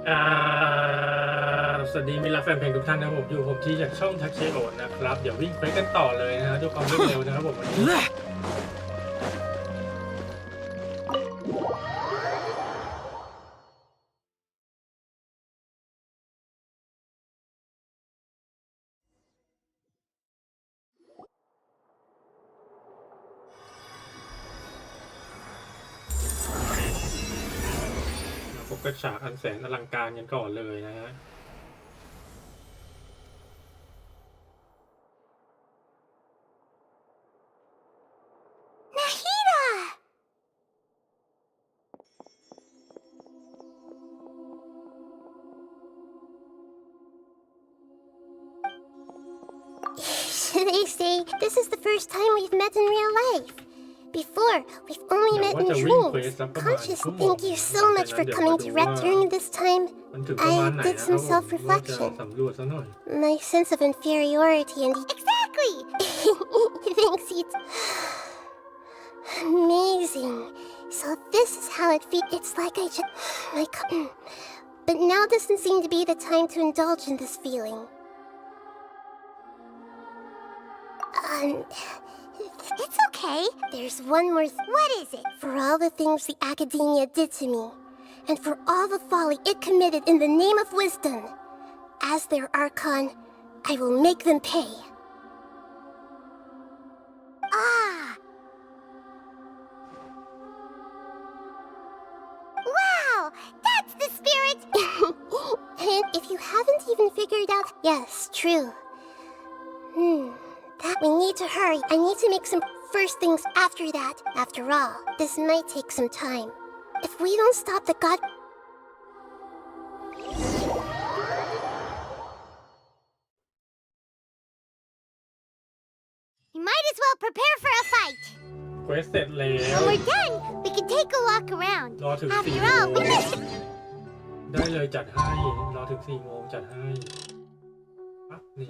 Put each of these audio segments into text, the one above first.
อ่าสวัสดีมิตรรักแฟนเพลงทุกท่านนะครับผมที่จากช่องทักเคโอนะครับเดี๋ยววิ่งไปกันต่อเลยนะฮะด้วยความรวดเร็วนะครับผมวันนี้มาพบกับฉากอันแสนอลังการกันก่อนเลยนะฮะThey say this is the first time we've met in real life. Before, we've only met in dreams. Conscious, thank you so much for coming to Red during this time. I did some self-reflection. My sense of inferiority and exactly. Thanks, it's amazing. So this is how it feels. It's like I just but now doesn't seem to be the time to indulge in this feeling. It's okay. There's one more What is it? For all the things the academia did to me, and for all the folly it committed in the name of wisdom, as their archon, I will make them pay. Wow! That's the spirit! And if you haven't even figured out... Yes, true. That we need to hurry. I need to make some first things after that. After all, this might take some time. If we don't stop the god... You might as well prepare for a fight. เควสเสร็จแล้ว When we're done, we can take a walk around. รอถึง After all, we can... ได้เลยจัดให้รอถึง4 โมงจัดให้ปั๊บนี่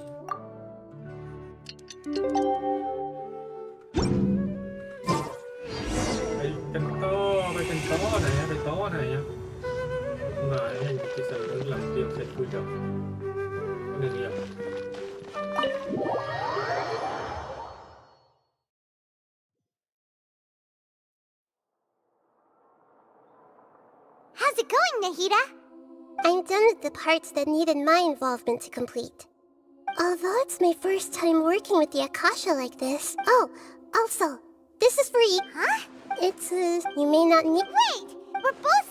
ไปกันต่อไหนอะไปต่อไหนอะมาให้ที่สั่งหลังเตรียมเสร็จคุยกับคนเดียว How's it going, Nahida? I'm done with the parts that needed my involvement to complete. Although it's my first time working with the Akasha like this. Oh, also, this is for you. Huh? It's, you may not need... Wait! We're both...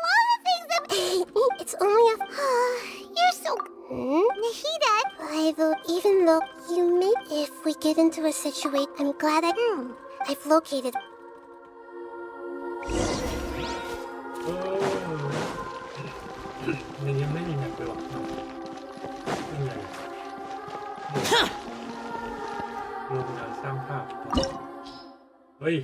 all the things that... It's only a... You're so... Nahida... Even though you may... If we get into a situation, I'm glad I've located... มันยังไม่มีแมปเลยหรอกยังไงรวมงานสร้างภาพเฮ้ย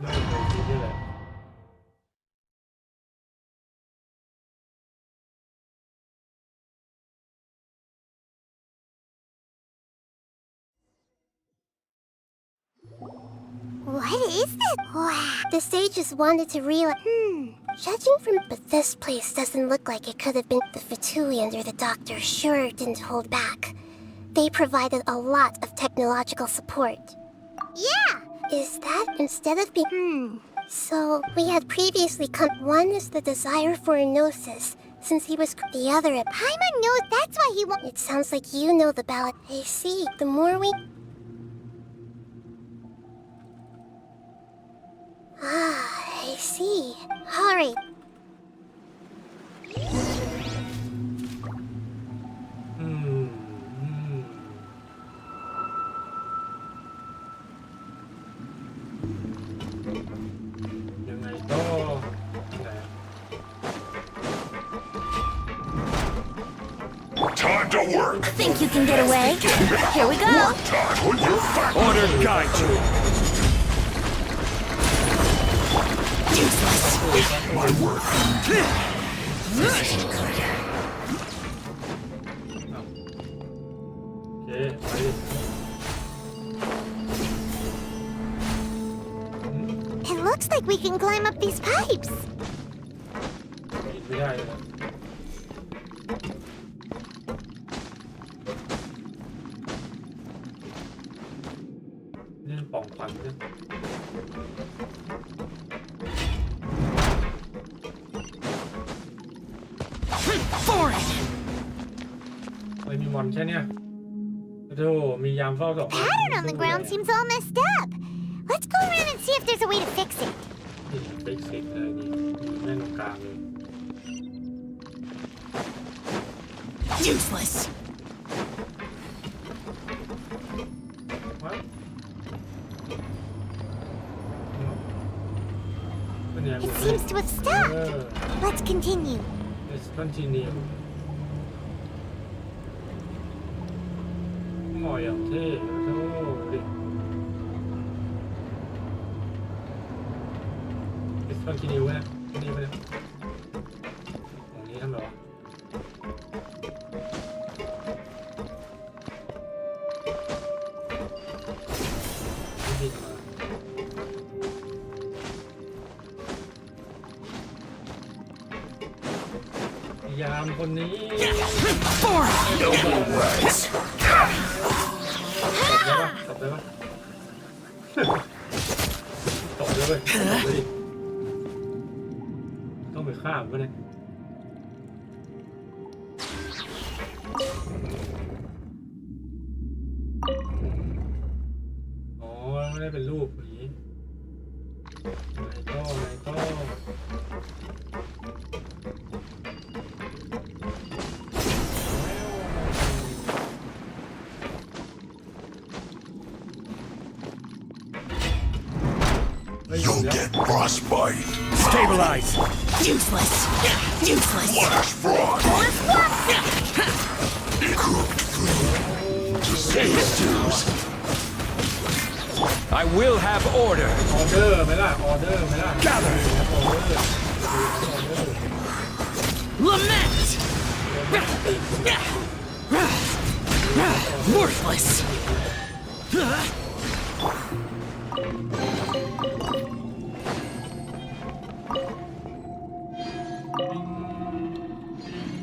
น่าจะคิดนี่แหละ What is this? Wow. The sages wanted to realize... Judging from... But this place doesn't look like it could have been... The Fatui under the doctor sure didn't hold back. They provided a lot of technological support. Yeah! Is that instead of being... So, we had previously come... One is the desire for a gnosis, since he was... The other... Paimon knows that's why he It sounds like you know the ballad. I see. The more we... I see. Hurry. ยังไงก็ไหน Time to work. Think you can get away? Here we go. Time when you're back. Order guide you. Useless. My work. โอเคไปดิ Looks like we can climb up these pipes. ไม่ได้เลยนะนี่ป่องฟันเนี่ย For it! ไม่มีมอนแค่เนี้ยโธ่มียามเฝ้าศพ Pattern on the ground seems all messed up. Let's go around and see if there's a way to fix it. นี่ฟิกซิกเลยนี่แม่นตรงกลางเลย Useless! วะเป็นยังไง It seems to have stopped. Let's continue. Let's continue หมออย่างเท่โธ่ดิ Let's continue นะนี่ไปเลยตรงนี้ทำไมวะไม่ดีมายามคนนี้ For it! Noble rise. ตบได้ปะตบได้ปะตบได้ดิต้องไปฆ่ามันก็ได้อ๋อไม่ได้เป็นรูปอย่างนี้ไหนก็You'll get frostbite. Stabilize! Useless! Useless! Flash frost. Cooked food. To save stews. I will have order. ออเดอร์ไหมล่ะออเดอร์ไหมล่ะ Gather. ออเดอร์ Lament! Worthless!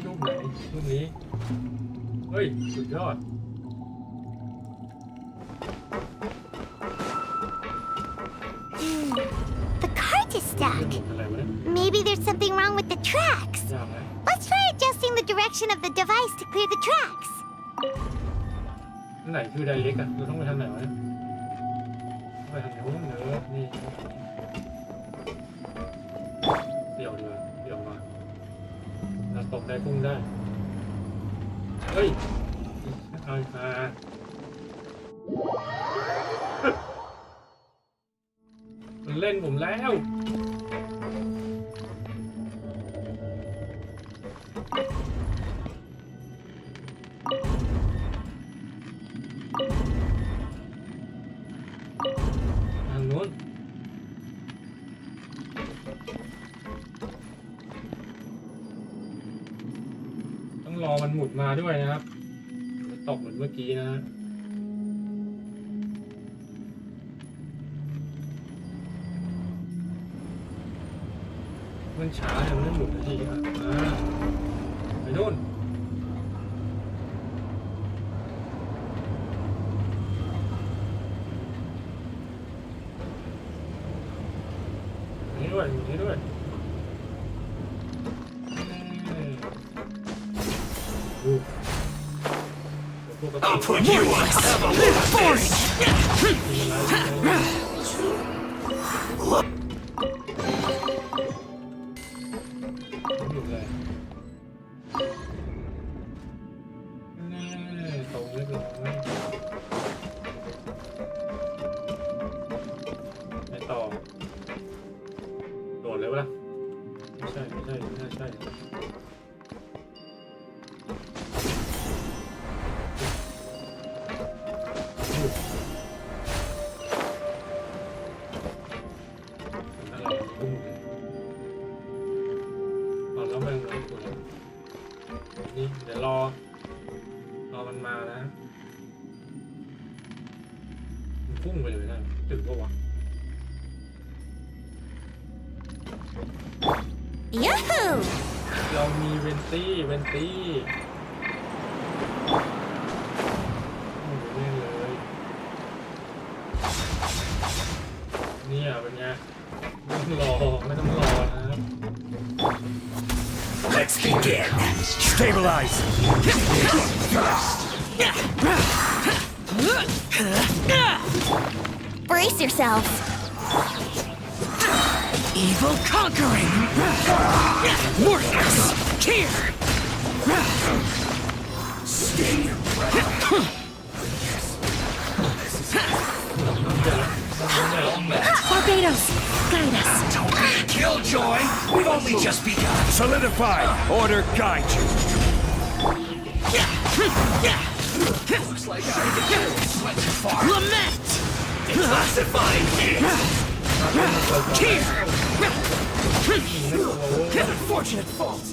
รูปไหนรูปนี้เฮ้ยสุดยอด The cart is stuck. อะไรวะเนี่ย Maybe there's something wrong with the tracks. ยากไหม Let's try adjusting the direction of the device to clear the tracks. อันไหนคือไดเรกอะเราต้องไปทางไหนวะเนี่ยไปทางโน้นเนอะนี่เดี่ยวดีกว่าเดี่ยวมาเราตกได้พุ่งได้เฮ้ยเอามามันเล่นผมแล้วทางโน้นต้องรอมันหมุดมาด้วยนะครับตกเหมือนเมื่อกี้นะฮะมันช้ายังไม่หมุนนาทีอ่ะไปโน่นนี่ด้วยนี่ด้วยI'll put you on top of this. หยุดเลยนี่ตรงเรียบร้อยไปต่อโดดเลยวะล่ะไม่ใช่ไม่ใช่ไม่น่าใช่อะไรพุ่งเลยตอนแล้วแม่งรู้ตัวนี่เดี๋ยวรอมันมานะมันพุ่งไปเลยนะถึงปะวะ Yahoo! เรามีเวนตี้โอ้โหนี่เลยเนี่ยเป็นไงไม่ต้องรอนะครับ Let's begin. Stabilize. Brace yourself. Evil conquering. Morpheus. Here. Barbados, guide us. Don't be killjoy. We've only just begun. Solidify. Order guide you. Looks like I went too far. Lament. Classifying here. Here. Unfortunate fault.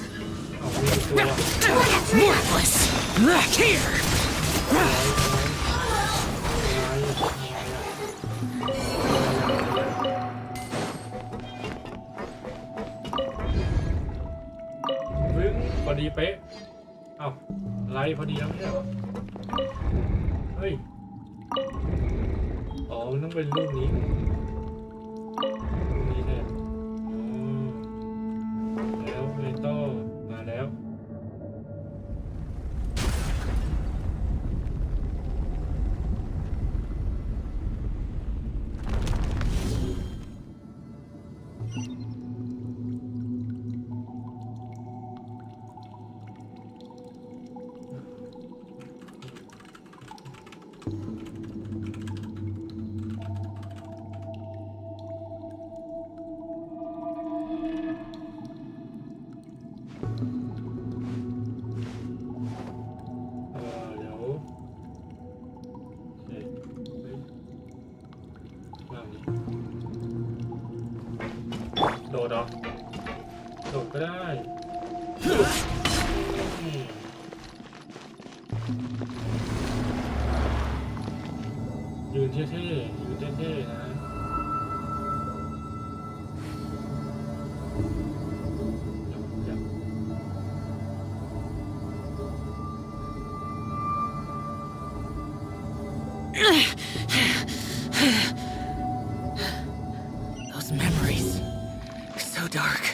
เอาวิ่งตัว Worthless. Here. วิ่งพอดีเป๊ะเอ้าไล่พอดีแล้วไม่ใช่เหรอเฮ้ยอ๋อมันต้องเป็นรูปนี้แน่แล้วเมโต้มาแล้ว เดี๋ยวโอเคเฮ้ยมานี้โดดเหรอโดดก็ได้อืมยืนเท่ๆยืนเท่ๆนะยับ Those memories. So dark.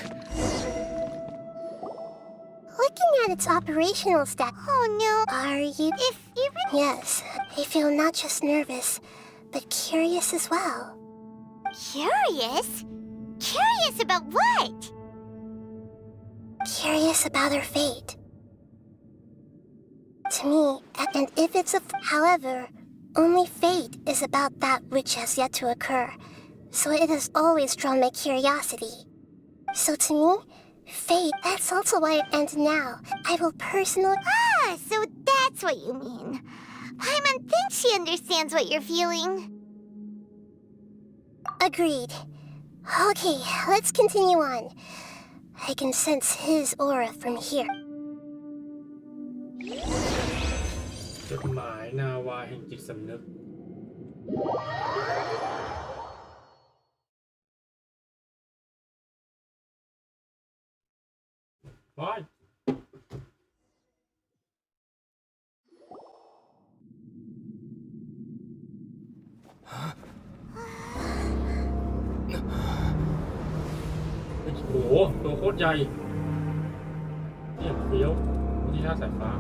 Looking at its operational stat. Oh no. Are you? If even. Yes. I feel not just nervous, but curious as well. Curious? Curious about what? Curious about her fate. To me, and if it's a. However, only fate is about that which has yet to occur. So it has always drawn my curiosity. So to me, fate, that's also why, and now, I will personally... Ah, so that's what you mean. Paimon thinks she understands what you're feeling. Agreed. Okay, let's continue on. I can sense his aura from here. จดหมายนาวาแห่งจิตสำนึกว้ายโอ้โหตัวโคตรใหญ่เนี่ยเฟี้ยวที่ท่าสายฟ้า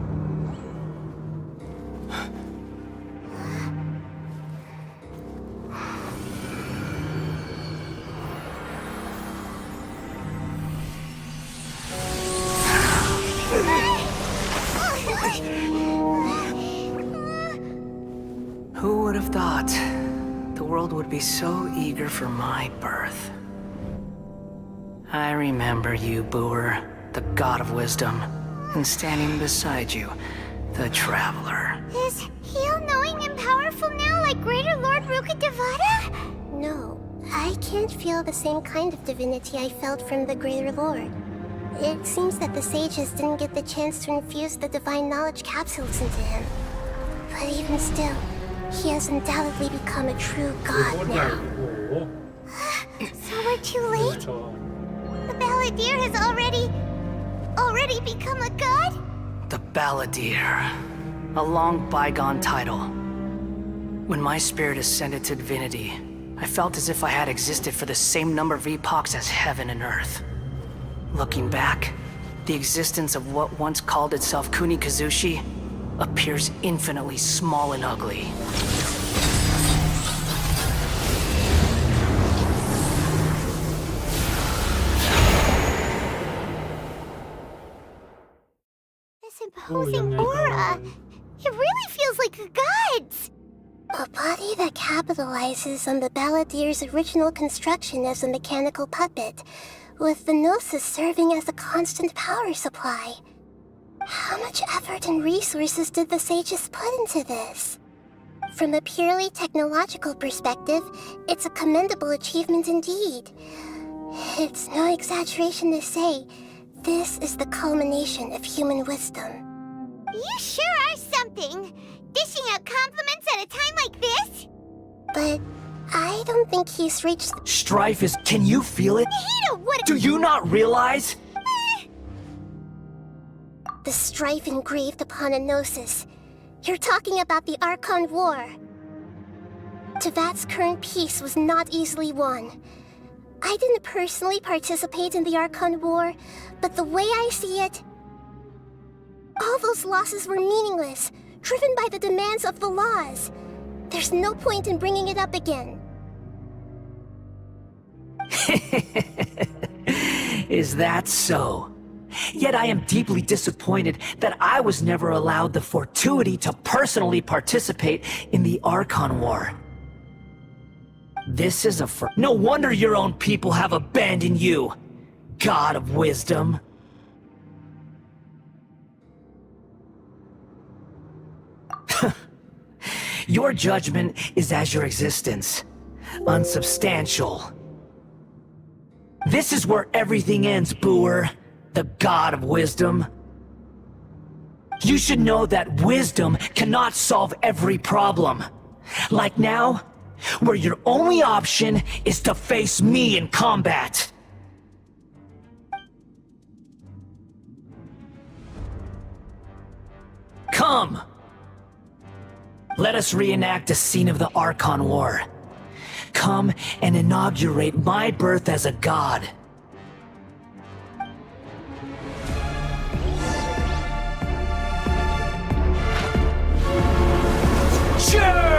Who would have thought the world would be so eager for my birth? I remember you, Booer, the god of wisdom, and standing beside you, the traveler. Is he all-knowing and powerful now like Greater Lord Rukkhadevata? No, I can't feel the same kind of divinity I felt from the Greater Lord. It seems that the sages didn't get the chance to infuse the divine knowledge capsules into him. But even still, he has undoubtedly become a true โค god ตรใหญ่ now. โอ้โห So we're too late? จอ The Balladeer has already become a god? The Balladeer. A long bygone title. When my spirit ascended to divinity, I felt as if I had existed for the same number of epochs as heaven and earth. Looking back, the existence of what once called itself Kunikazushi appears infinitely small and ugly. This imposing aura. It really feels like a god's. A body that capitalizes on the Balladeer's original construction as a mechanical puppet, with the Gnosis serving as a constant power supply. How much effort and resources did the sages put into this? From a purely technological perspective, it's a commendable achievement indeed. It's no exaggeration to say, this is the culmination of human wisdom. You sure are something! Dishing out compliments at a time like this? But I don't think he's reached... Strife is... Can you feel it? Hito, what... Do you not realize? The strife engraved upon a Gnosis. You're talking about the Archon War. Tevat's current peace was not easily won. I didn't personally participate in the Archon War, but the way I see it... all those losses were meaningless, driven by the demands of the laws. There's no point in bringing it up again. Is that so? Yet I am deeply disappointed that I was never allowed the fortuity to personally participate in the Archon War. This is no wonder your own people have abandoned you, God of Wisdom. Your judgment is as your existence, unsubstantial. This is where everything ends, Booer, the God of Wisdom. You should know that wisdom cannot solve every problem. Like now, where your only option is to face me in combat. Come! Let us reenact a scene of the Archon War. Come and inaugurate my birth as a god. Churn!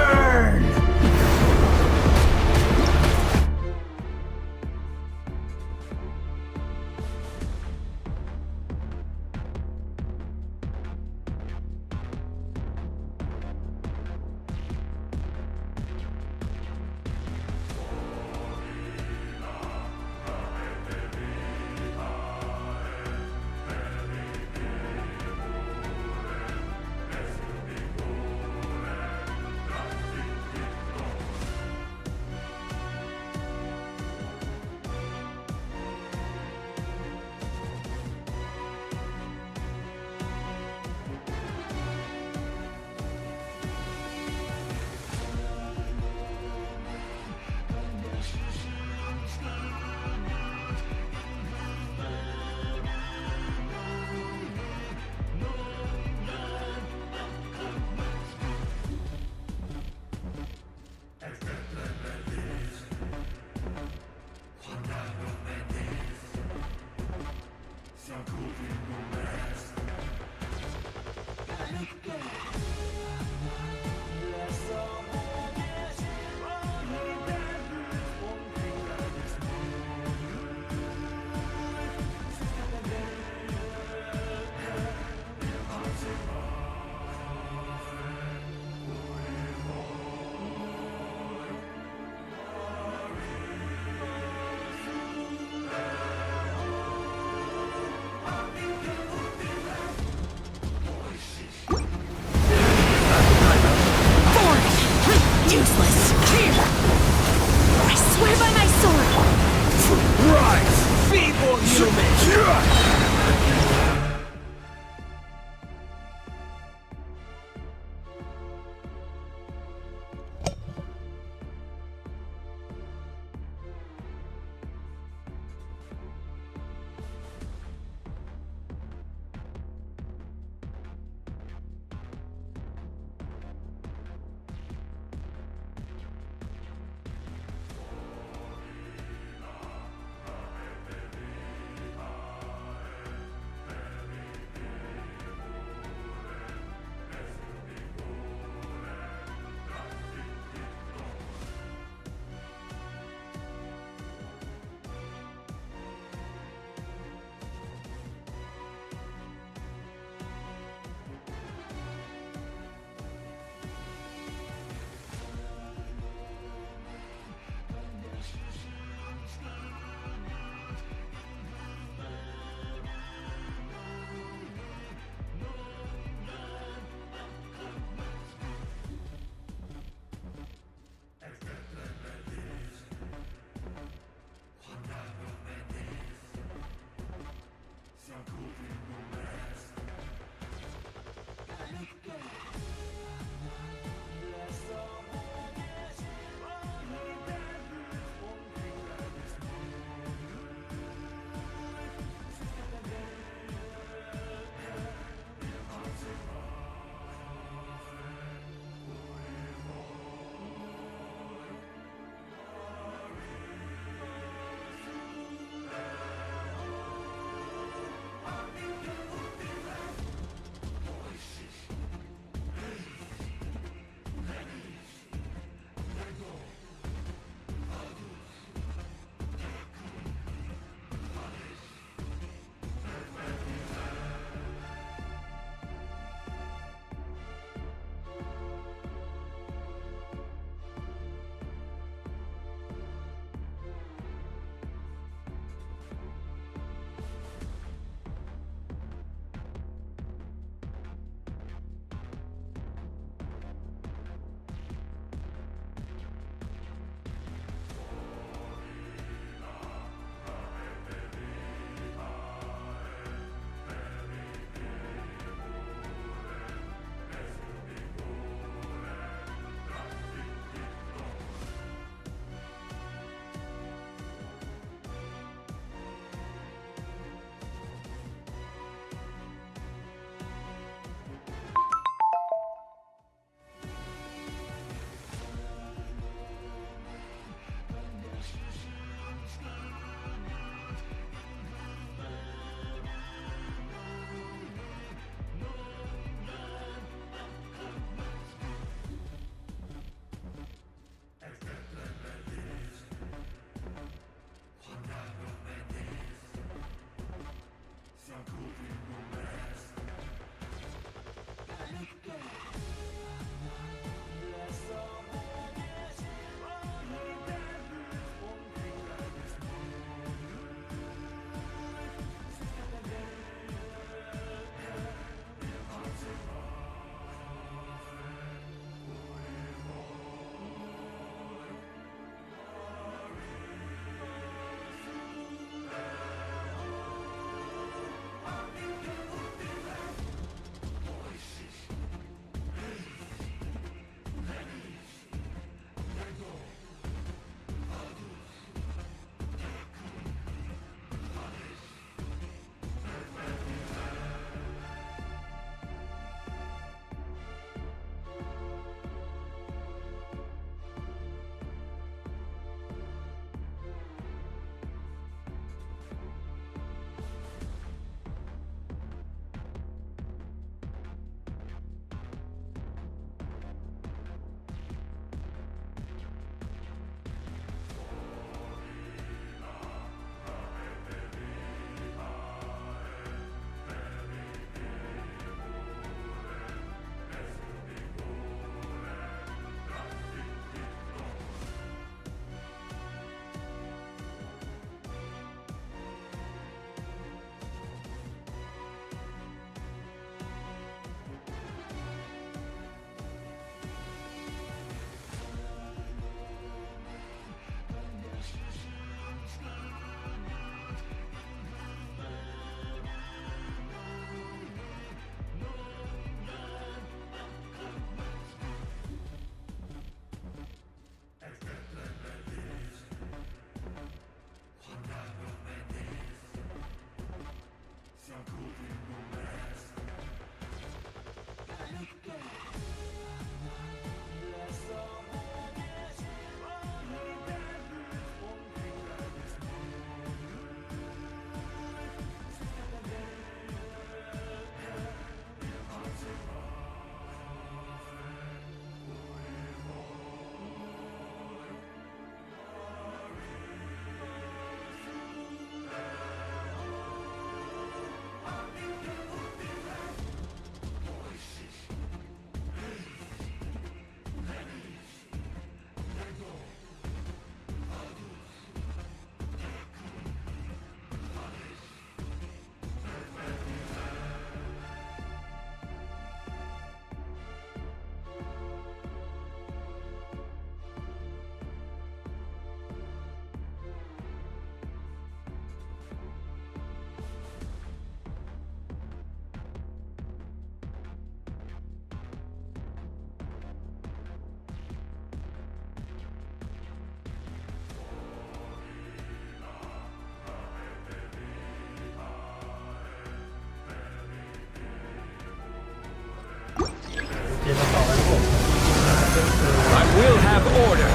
order.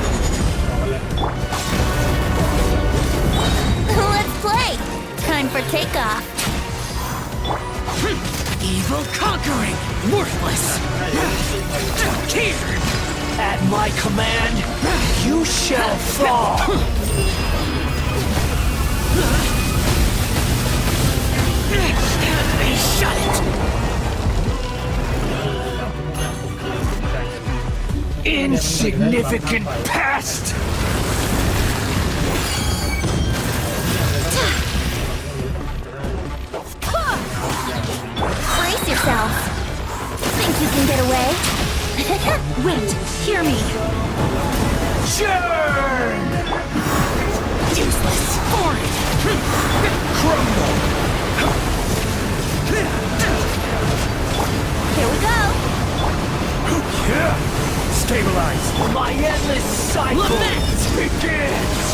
เอาเลย Let's play. Time for takeoff. Evil conquering, worthless. Here. At my command, you shall fall. Shut it. Insignificant pest! Brace yourself. Think you can get away? Wait, hear me. Churn! Useless. Foreign. Crumble! Here we go. Stabilize. My endless cycle Lament! begins!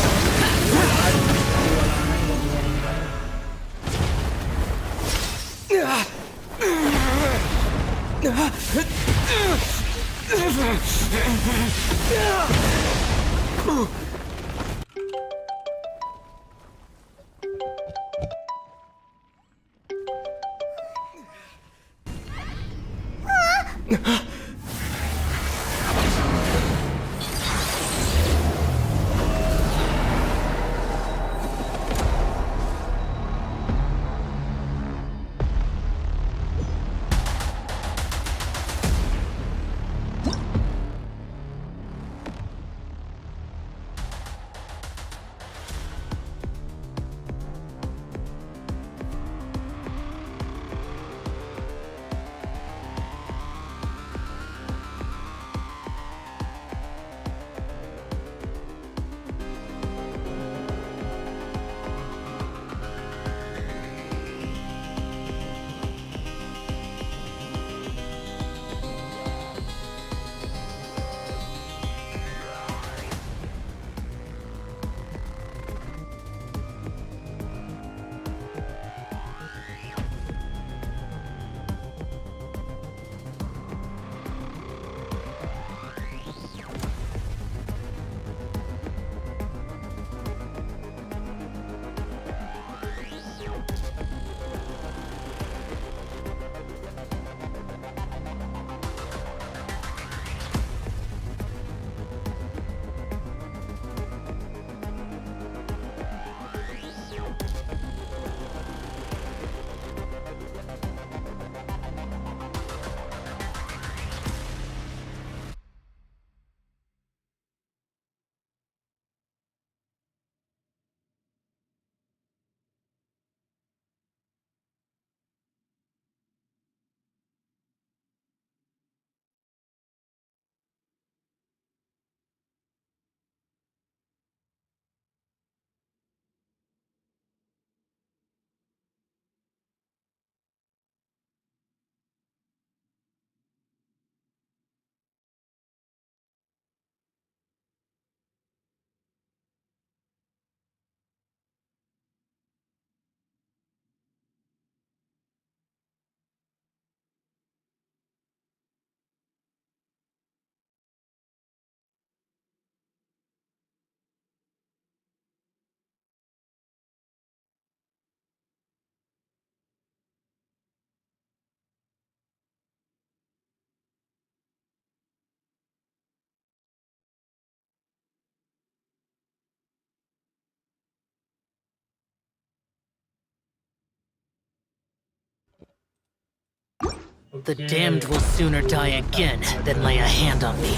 The damned will sooner die again than lay a hand on me.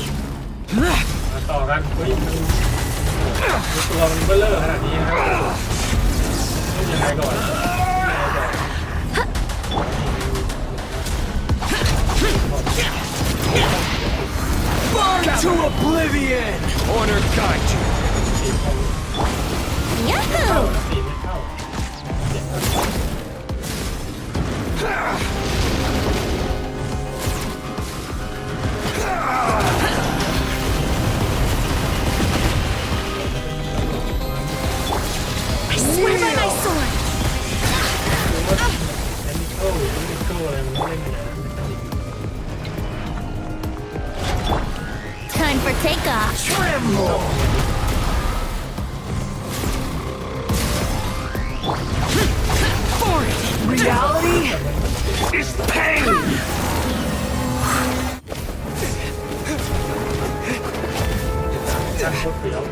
มาต่อกันเฮ้ยตัวมันเบลอขนาดนี้นะครับเล่นยังไงก่อน Burn to oblivion. Order guide you. Yahoo! ตีไม่เข้า I swear by my sword. แอนนิโก้อะไรมันเล่นอย่างนั้น Time for takeoff. Tremble! เดี๋ยว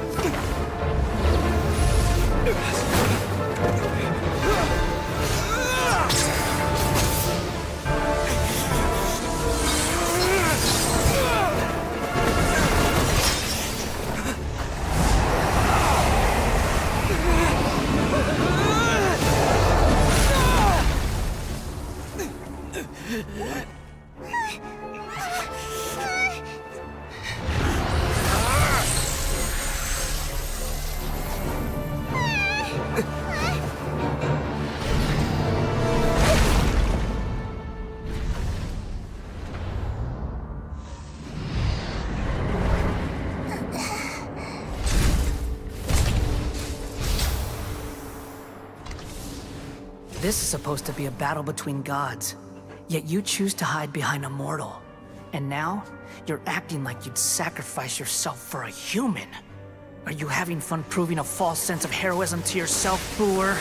This is supposed to be a battle between gods, yet you choose to hide behind a mortal. And now, you're acting like you'd sacrifice yourself for a human. Are you having fun proving a false sense of heroism to yourself, Boor?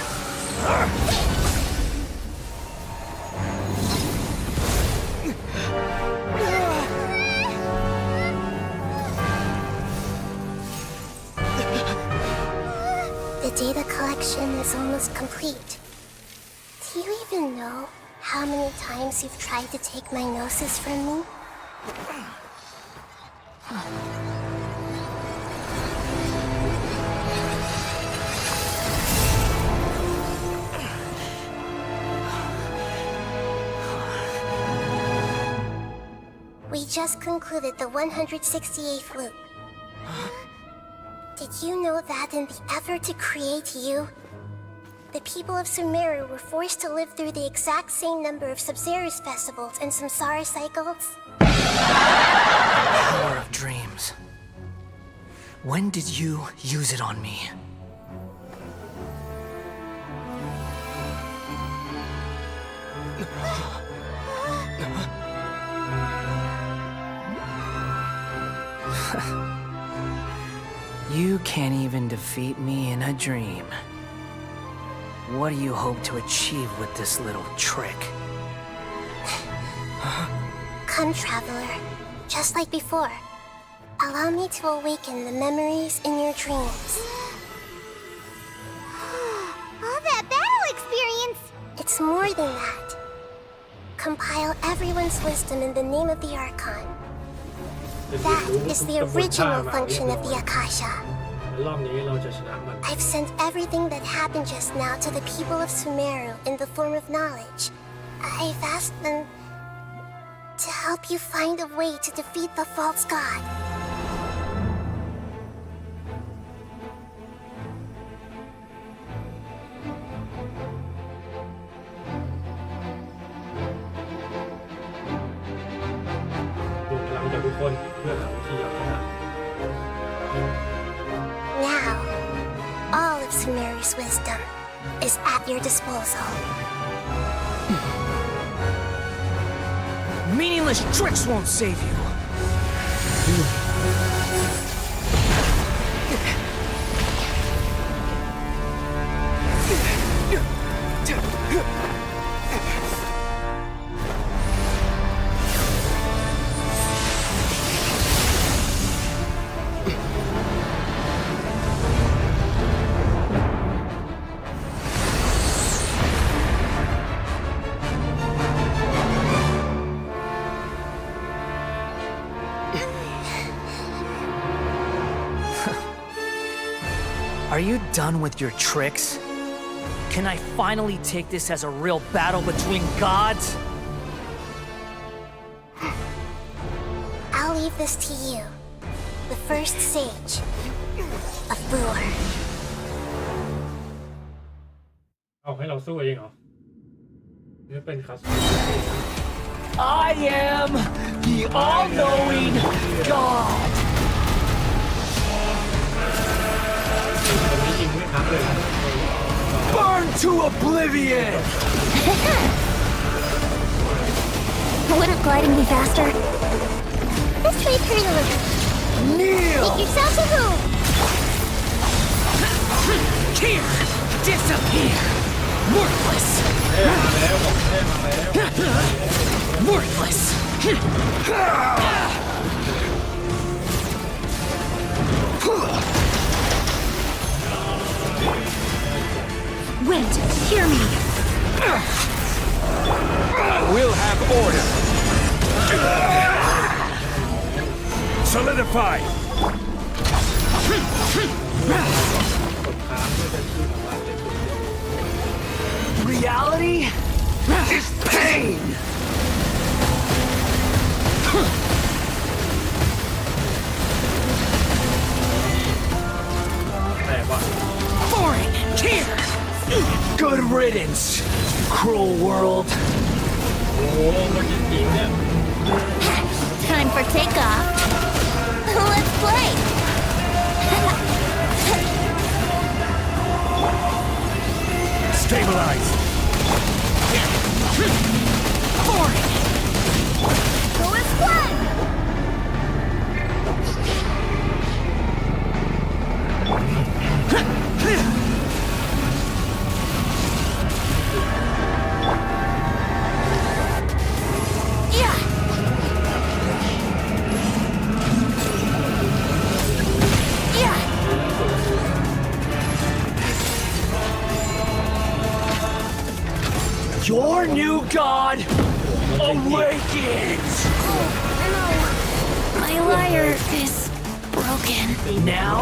The data collection is almost complete. Do you even know how many times you've tried to take my gnosis from me? We just concluded the 168th loop. Did you know that in the effort to create you, the people of Sumeru were forced to live through the exact same number of Sub-Zerus festivals and Samsara cycles? Power of dreams. When did you use it on me? You can't even defeat me in a dream. What do you hope to achieve with this little trick? Come, Traveler. Just like before. Allow me to awaken the memories in your dreams. All that battle experience! It's more than that. Compile everyone's wisdom in the name of the Archon. That is the original function of the Akasha. รอบนี้เราจะชนะมัน I've sent everything that happened just now to the people of Sumeru in the form of knowledge. I've asked them to help you find a way to defeat the false god. Now, all of Sumeru's wisdom is at your disposal. Meaningless tricks won't save you. Are you done with your tricks? Can I finally take this as a real battle between gods? I'll leave this to you, the first sage of Boor. เอาให้เราสู้เองเหรอนี่เป็นคัส I am the all-knowing God. คนนี้ยิงไม่ทักเลยนะ Burn to oblivion! Wouldn't gliding be faster? Let's try turning a little. Kneel! Make yourself at home. Here, disappear. Worthless. มาแล้วบอกมาแล้ว Worthless. Order! Solidify! กดค้างเพื่อจะชื่อของว่าเป็น Reality is pain! แต่ว่า Boring. Here. Good riddance, cruel world. โอ้มันจริงๆเนี่ย Time for takeoff. Let's play. Stabilize! Boring. Go as planned. Yeah. Yeah. Your new god awakens! No. My lyre is broken. Now,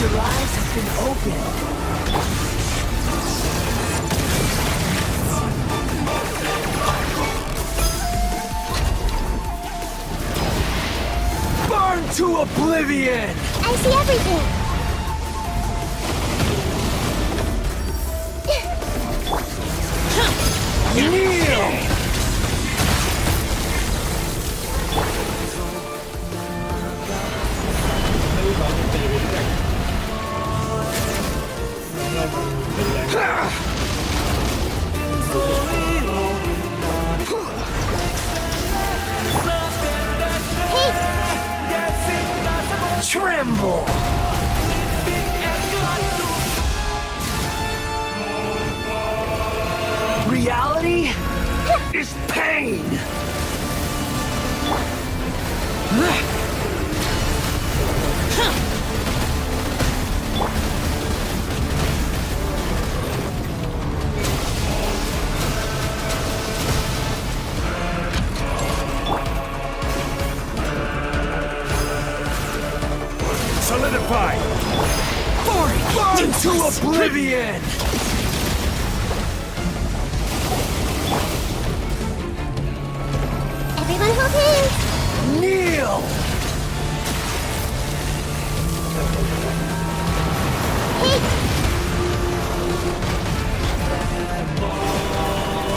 your eyes have been opened. Burn to oblivion! I see everything. Kneel! ไม่รู้ตอนตีไปด้วยเราเป็นแรง Tremble! Reality is pain! Solidify! Burn to oblivion! Everyone hold hands. Kneel!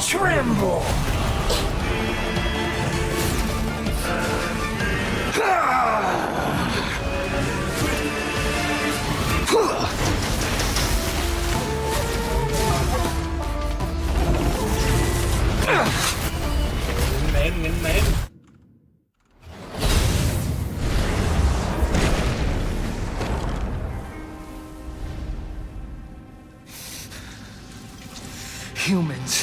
Tremble! Mến Humans.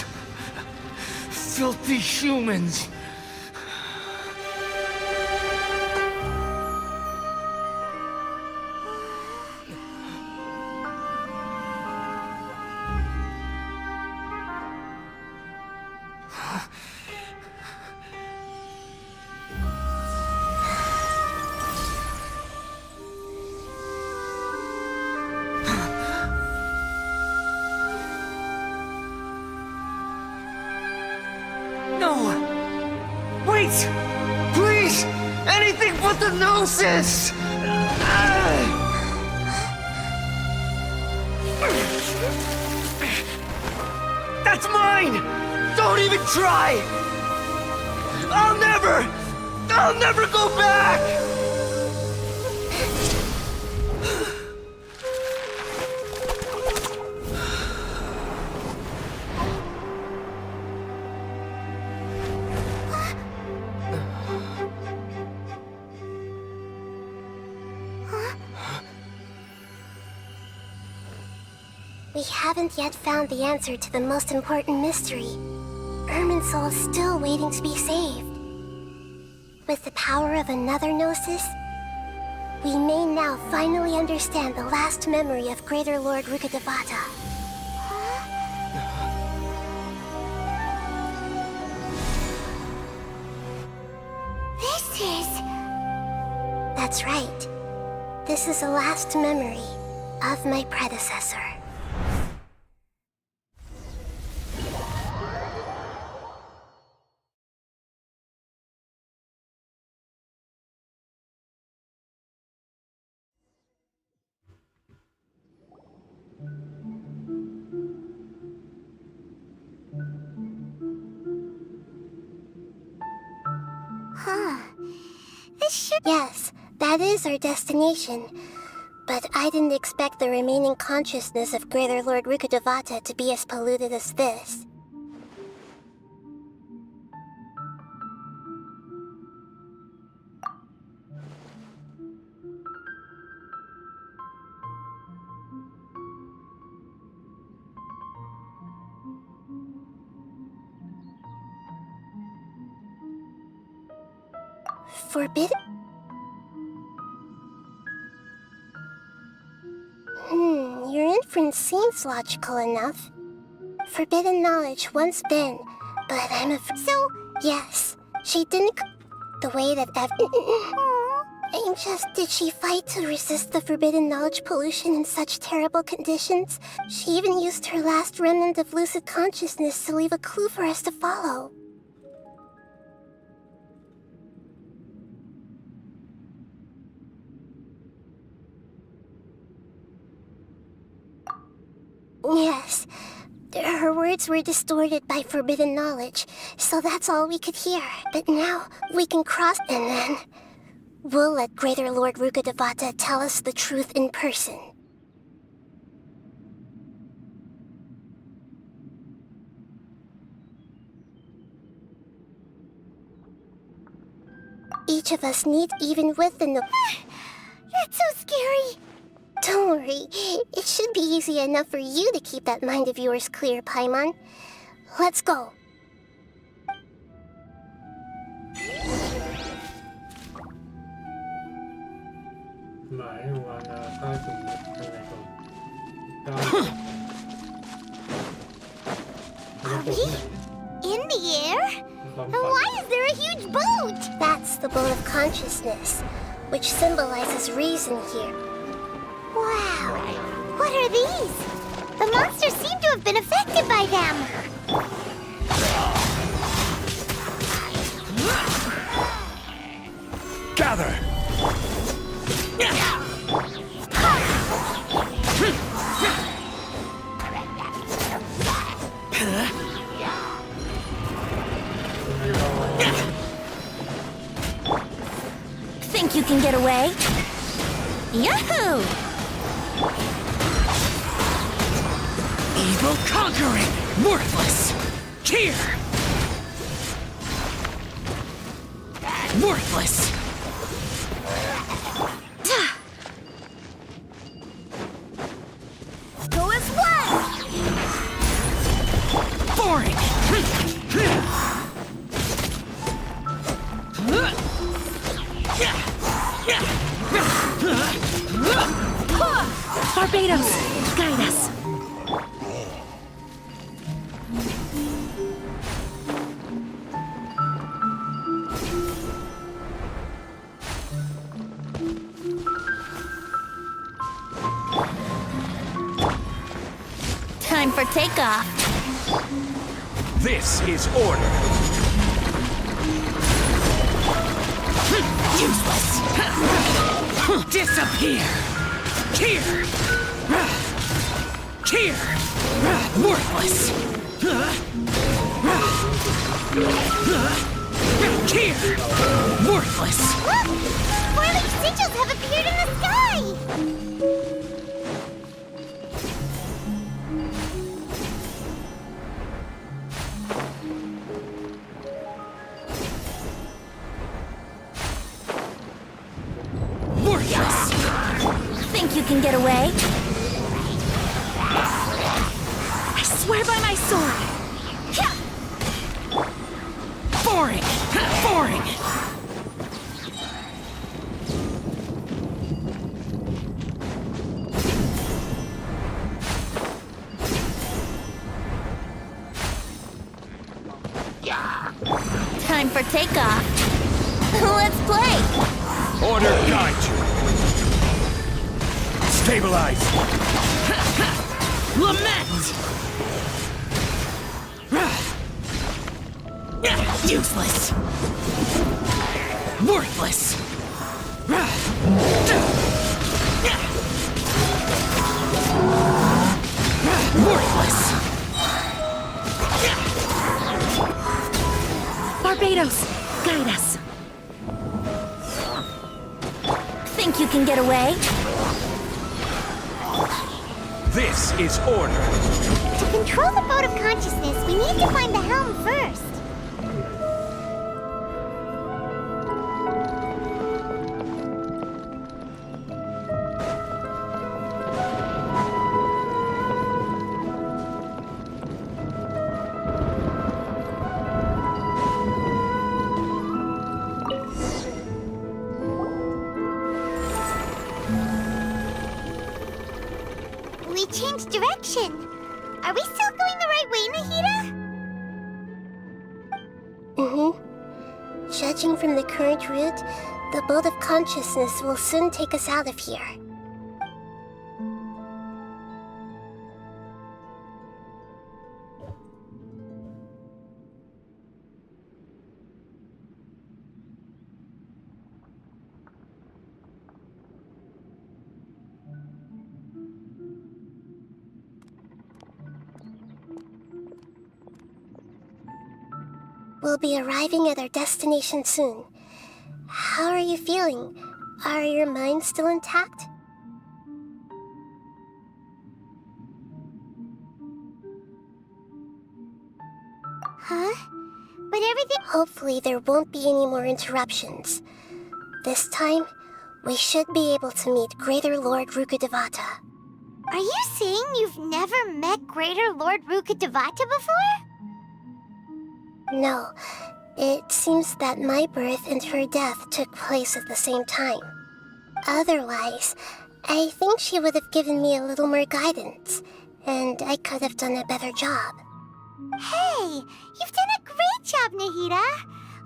Filthy humans. No! Wait! Please! Anything but the Gnosis! That's mine! Don't even try! I'll never go back! We haven't yet found the answer to the most important mystery. Irminsul is still waiting to be saved. With the power of another Gnosis, we may now finally understand the last memory of Greater Lord Rukkhadevata. That's right. This is the last memory of my predecessor. Yes, that is our destination. But I didn't expect the remaining consciousness of Greater Lord Rukkhadevata to be as polluted as this. Forbidden? Your inference seems logical enough. Forbidden knowledge once been, but I'm So, yes, she didn't the way that I'm just, did she fight to resist the forbidden knowledge pollution in such terrible conditions? She even used her last remnant of lucid consciousness to leave a clue for us to follow. Yes, her words were distorted by forbidden knowledge, so that's all we could hear. But now, we can cross and then we'll let Greater Lord Rukkhadevata tell us the truth in person. Each of us needs, even with the That's so scary! Don't worry, it should be easy enough for you to keep that mind of yours clear, Paimon. Let's go. หมายว่าใต้สมมติยังไงก่อนใต้ Are we in the air? And why is there a huge boat? That's the boat of consciousness, which symbolizes reason here. Wow! What are these? The monsters seem to have been affected by them. Gather! Think you can get away? Yahoo! Evil conquering! Worthless! Here! Worthless! Go as one! Boring! Barbados, guide us. Time for takeoff. This is order. Useless! Disappear! Here! Here! Worthless! Here! Worthless! Look! Swirling sigils have appeared in the sky! Worthless! Think you can get away? I swear by my sword! Boring! Boring! Time for takeoff. Let's play! Order guide you. Stabilize. Lament! Useless! Worthless! Worthless! Barbados, guide us. Think you can get away? This is order. To control the boat of consciousness, we need to find the helm first. We changed direction. Are we still going the right way, Nahida? Mm-hmm. Judging from the current route, the boat of consciousness will soon take us out of here. We'll be arriving at our destination soon. How are you feeling? Are your minds still intact? Huh? But everything... Hopefully there won't be any more interruptions. This time, we should be able to meet Greater Lord Rukkhadevata. Are you saying you've never met Greater Lord Rukkhadevata before? No. It seems that my birth and her death took place at the same time. Otherwise, I think she would have given me a little more guidance, and I could have done a better job. Hey! You've done a great job, Nahida!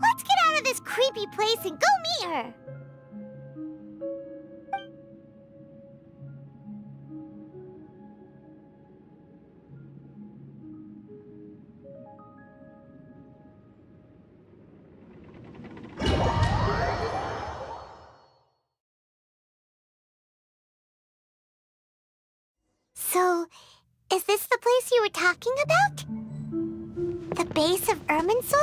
Let's get out of this creepy place and go meet her! So, is this the place you were talking about? The base of Irminsul?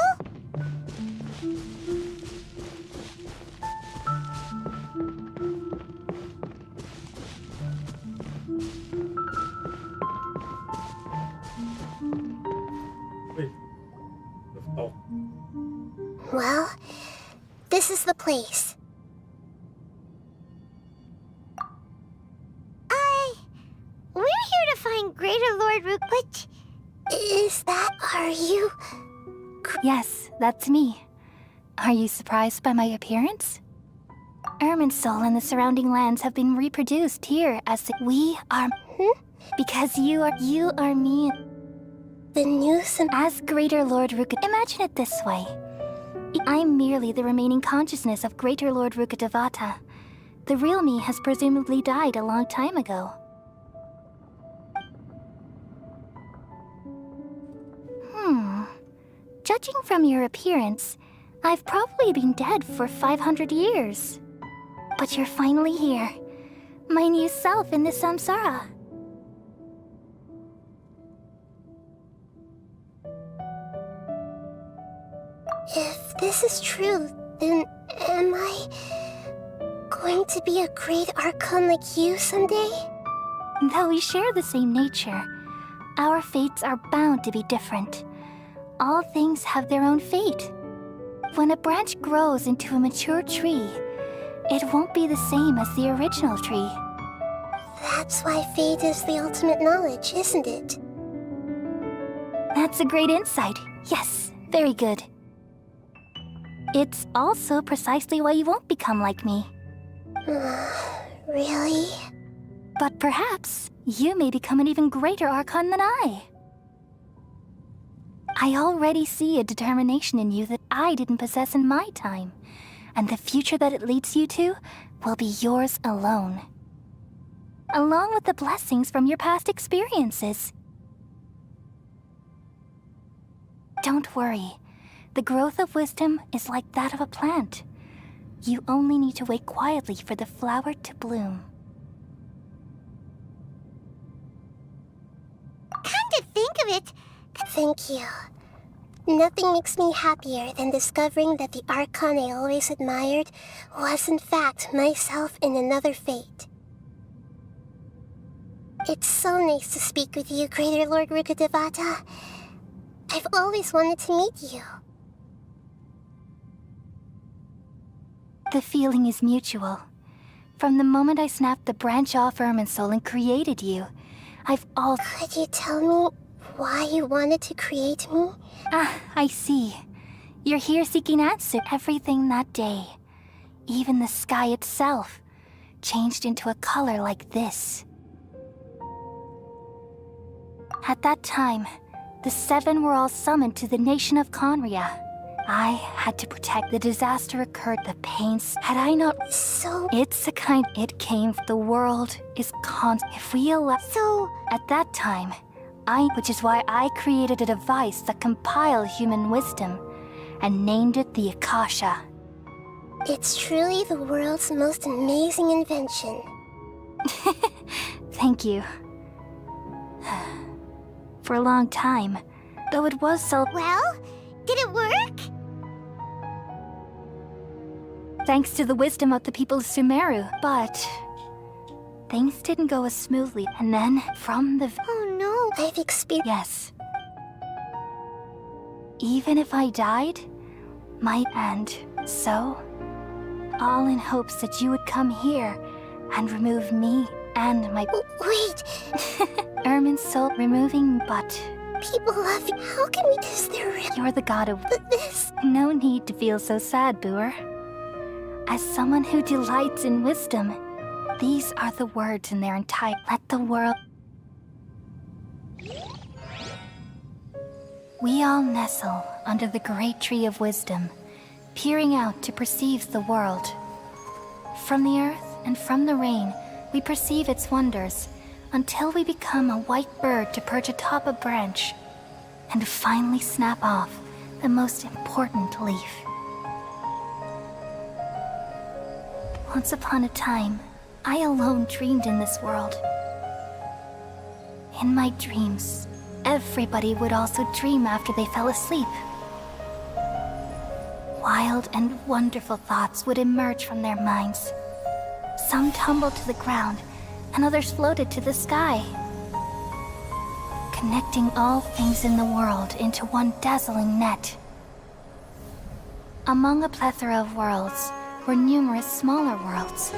Wait. Oh. Well, this is the place. We're here to find Greater Lord Rook, but... Are you... Yes, that's me. Are you surprised by my appearance? Irminsul and the surrounding lands have been reproduced here as we are... Because you are me. The new As Greater Lord Rukkhadevata. Imagine it this way. I'm merely the remaining consciousness of Greater Lord Rukkhadevata. The real me has presumably died a long time ago. Judging from your appearance, I've probably been dead for 500 years. But you're finally here. My new self in the samsara. If this is true, then am I going to be a great Archon like you someday? Though we share the same nature, our fates are bound to be different. All things have their own fate. When a branch grows into a mature tree, it won't be the same as the original tree. That's why fate is the ultimate knowledge, isn't it? That's a great insight. Yes, very good. It's also precisely why you won't become like me. Really? But perhaps you may become an even greater Archon than I. I already see a determination in you that I didn't possess in my time. and the future that it leads you to will be yours alone, along with the blessings from your past experiences. Don't worry. The growth of wisdom is like that of a plant. You only need to wait quietly for the flower to bloom. Come to think of it, thank you. Nothing makes me happier than discovering that the Archon I always admired was in fact myself in another fate. It's so nice to speak with you, Greater Lord Rukkhadevata. I've always wanted to meet you. The feeling is mutual. From the moment I snapped the branch off Irminsul and created you, Could you tell me why you wanted to create me? Ah, I see. You're here seeking answer. Everything that day, even the sky itself, changed into a color like this. At that time, the seven were all summoned to the nation of Conria. I had to protect. The disaster occurred, the pains. Had I not... So... It's a kind... It came... The world is If we allow... So... At that time, which is why I created a device that compiled human wisdom and named it the Akasha. It's truly the world's most amazing invention. Thank you. For a long time, though it was so... Well, did it work? Thanks to the wisdom of the people of Sumeru, but... things didn't go as smoothly, and then, from the... Oh no, I've experienced... Yes. Even if I died, so... all in hopes that you would come here and remove me and my... Wait! Irminsul removing, but... People love you. How can we do this? You're the god of... This... No need to feel so sad, Boor. As someone who delights in wisdom, these are the words in their entire... Let the world... We all nestle under the great tree of wisdom, peering out to perceive the world. From the earth and from the rain, we perceive its wonders, until we become a white bird to perch atop a branch, and finally snap off the most important leaf. Once upon a time, I alone dreamed in this world. In my dreams, everybody would also dream after they fell asleep. Wild and wonderful thoughts would emerge from their minds. Some tumbled to the ground, and others floated to the sky, connecting all things in the world into one dazzling net. Among a plethora of worlds were numerous smaller worlds,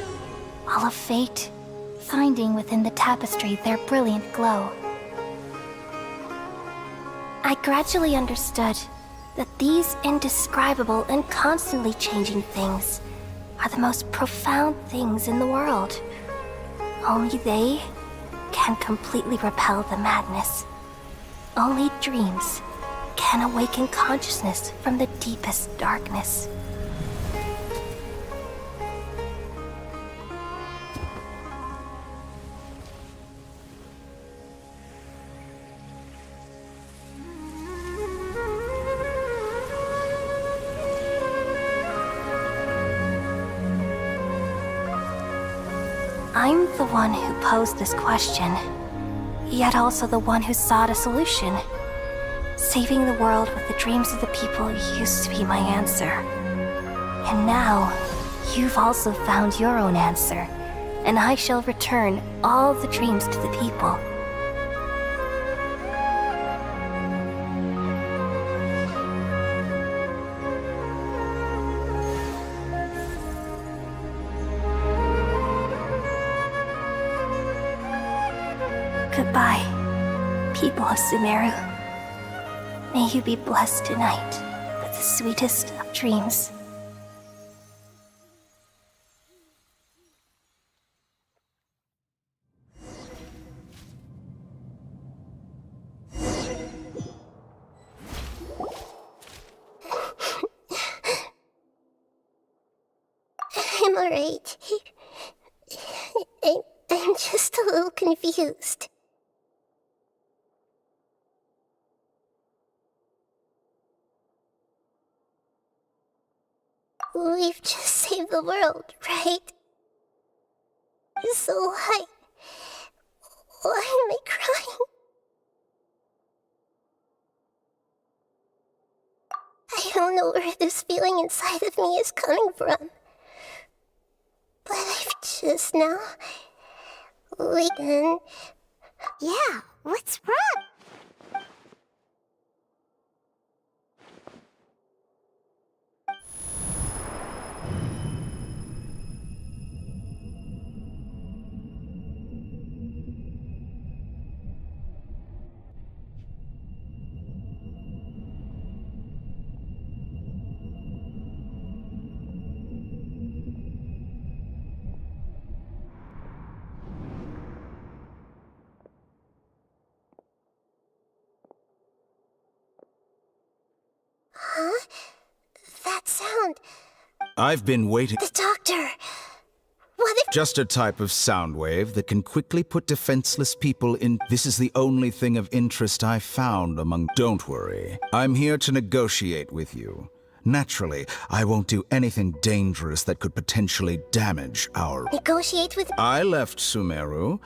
all of fate, finding within the tapestry their brilliant glow. I gradually understood that these indescribable and constantly changing things are the most profound things in the world. Only they can completely repel the madness. Only dreams can awaken consciousness from the deepest darkness. I'm the one who posed this question, yet also the one who sought a solution. Saving the world with the dreams of the people used to be my answer. And now, you've also found your own answer, and I shall return all the dreams to the people. Goodbye, people of Sumeru. May you be blessed tonight with the sweetest of dreams. I'm alright. I'm just a little confused. We've just saved the world, right? So why am I crying? I don't know where this feeling inside of me is coming from. But I've just now wakened. Yeah, what's wrong? Huh? That sound. I've been waiting. The doctor. What if... Just a type of sound wave that can quickly put defenseless people in. This is the only thing of interest I found among. Don't worry. I'm here to negotiate with you. Naturally, I won't do anything dangerous that could potentially damage our. Negotiate with... I left Sumeru,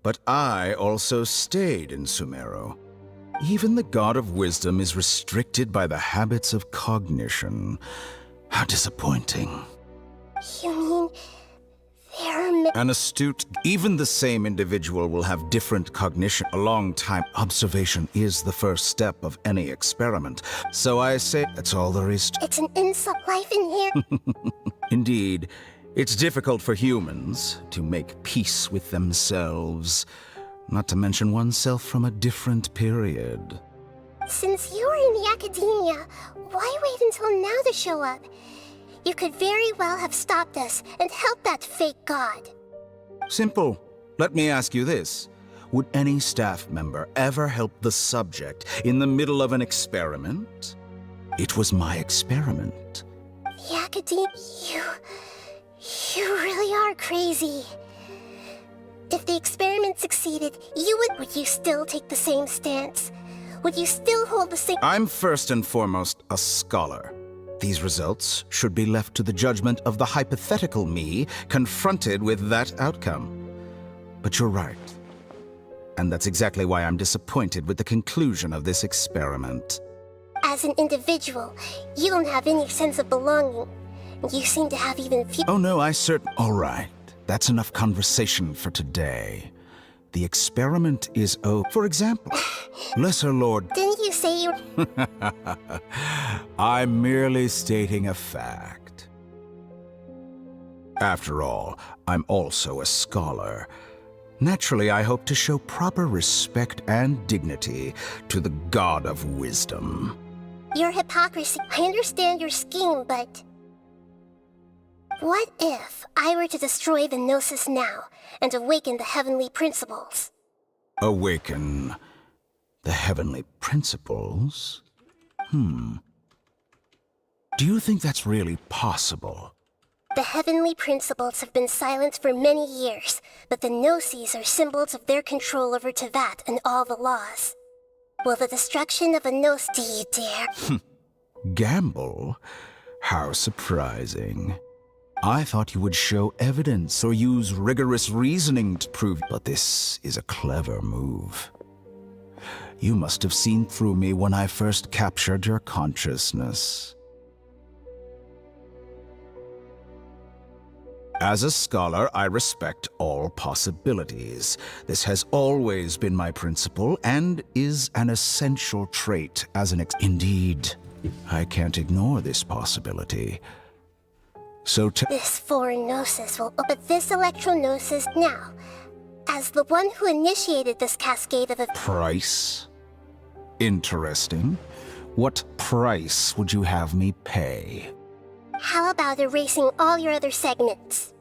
but I also stayed in Sumeru. Even the God of Wisdom is restricted by the habits of cognition. How disappointing. You mean... there are... An astute, even the same individual will have different cognition. A long time observation is the first step of any experiment. So I say that's all there is to. It's an insult life in here. Indeed, it's difficult for humans to make peace with themselves, not to mention oneself from a different period. Since you were in the academia, why wait until now to show up? You could very well have stopped us and helped that fake god. Simple. Let me ask you this. Would any staff member ever help the subject in the middle of an experiment? It was my experiment. The academia... You really are crazy. If the experiment succeeded, Would you still take the same stance? Would you still hold the same... I'm first and foremost a scholar. These results should be left to the judgment of the hypothetical me confronted with that outcome. But you're right. And that's exactly why I'm disappointed with the conclusion of this experiment. As an individual, you don't have any sense of belonging. You seem to have even few... Oh no, All right. That's enough conversation for today. The experiment is For example, Lesser Lord... Didn't you say you... I'm merely stating a fact. After all, I'm also a scholar. Naturally, I hope to show proper respect and dignity to the God of Wisdom. Your hypocrisy... I understand your scheme, but... What if I were to destroy the Gnosis now and awaken the heavenly principles? Awaken the heavenly principles? Do you think that's really possible? The heavenly principles have been silent for many years, but the Gnosis are symbols of their control over Tevat and all the laws. Will the destruction of a Gnosis... Do you dare? Gamble? How surprising. I thought you would show evidence or use rigorous reasoning to prove... But this is a clever move. You must have seen through me when I first captured your consciousness. As a scholar, I respect all possibilities. This has always been my principle and is an essential trait as an Indeed, I can't ignore this possibility. So This foreign Gnosis will... But this Electro-Gnosis now, as the one who initiated this cascade of... Price? Interesting. What price would you have me pay? How about erasing all your other segments?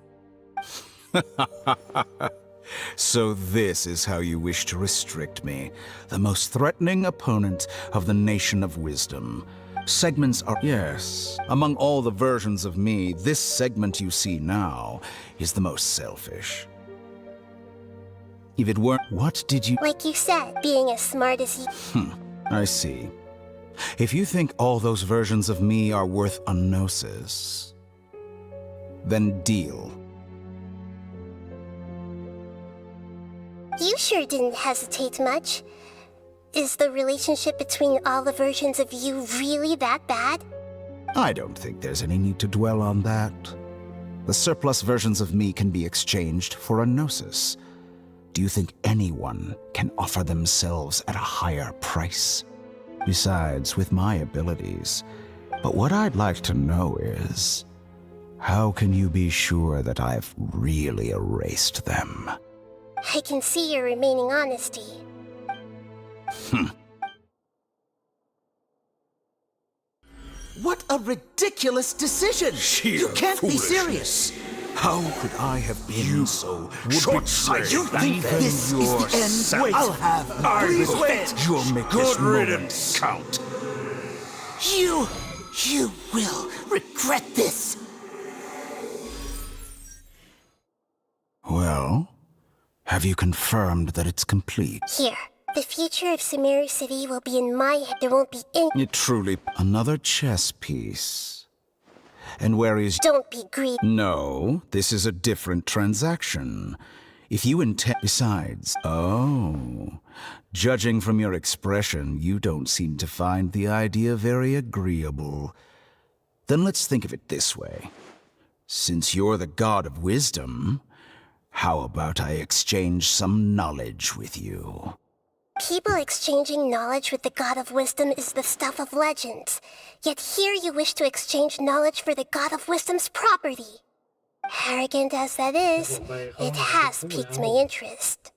So this is how you wish to restrict me, the most threatening opponent of the Nation of Wisdom. Segments are. Yes. Among all the versions of me, this segment you see now is the most selfish. If it weren't. What did you. Like you said, being as smart as you. I see. If you think all those versions of me are worth a gnosis, then deal. You sure didn't hesitate much. Is the relationship between all the versions of you really that bad? I don't think there's any need to dwell on that. The surplus versions of me can be exchanged for a gnosis. Do you think anyone can offer themselves at a higher price? Besides, with my abilities. But what I'd like to know is, how can you be sure that I've really erased them? I can see your remaining honesty. What a ridiculous decision! You can't be serious! How could I have been so short-sighted. You think this is the end? Wait. I'll have it. Please wait! You'll make Good this riddance. moment count. You will regret this! Well, have you confirmed that it's complete? Here, the future of Sumeru City will be in my head. There won't be any. It truly. Another chess piece. And where is. Don't be greedy. No, this is a different transaction. If you intend. Besides. Oh. Judging from your expression, you don't seem to find the idea very agreeable. Then let's think of it this way. Since you're the god of wisdom, how about I exchange some knowledge with you? People exchanging knowledge with the God of Wisdom is the stuff of legends. Yet here you wish to exchange knowledge for the God of Wisdom's property. Arrogant as that is, it has piqued my interest.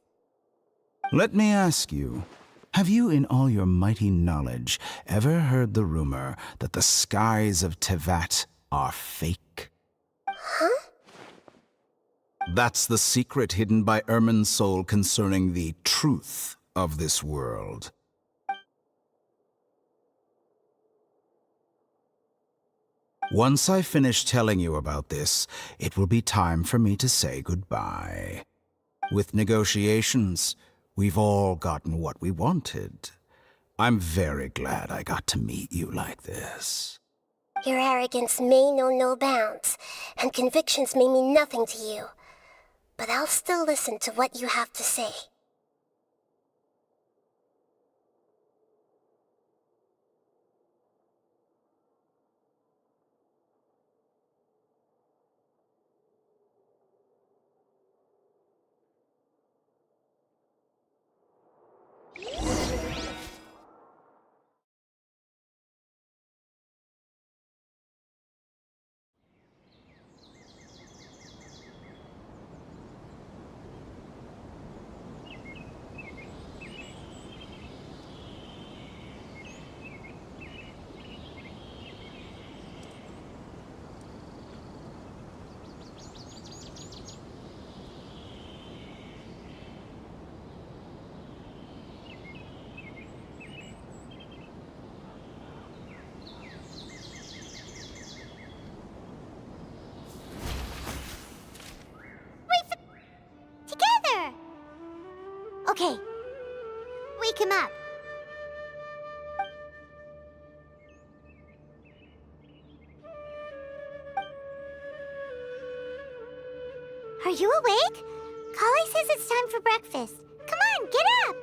Let me ask you, have you in all your mighty knowledge ever heard the rumor that the skies of Tevat are fake? Huh? That's the secret hidden by Ermin's soul concerning the truth of this world. Once I finish telling you about this, it will be time for me to say goodbye. With negotiations, we've all gotten what we wanted. I'm very glad I got to meet you like this. Your arrogance may know no bounds, and convictions may mean nothing to you. But I'll still listen to what you have to say. Together! Okay. Wake him up. Are you awake? Kali says it's time for breakfast. Come on, get up!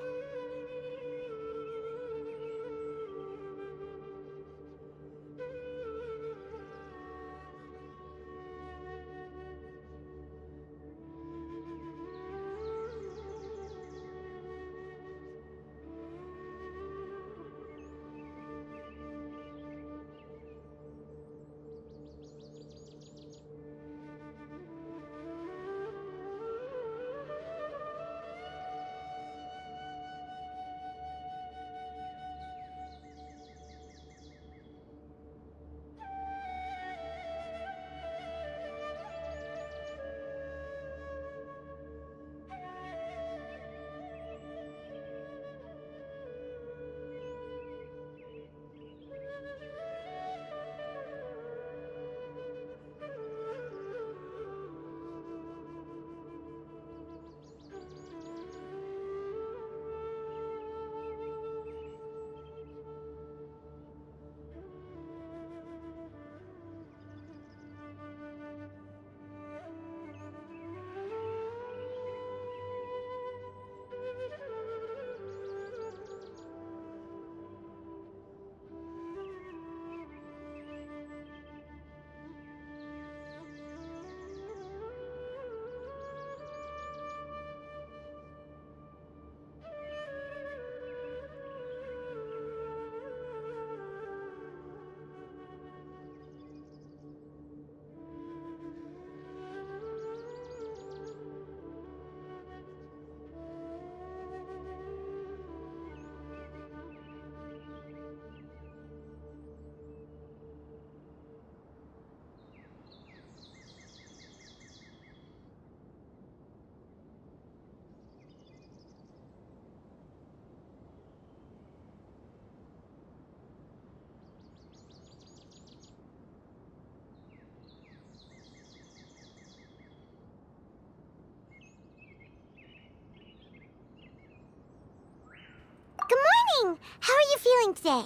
morning! How are you feeling today?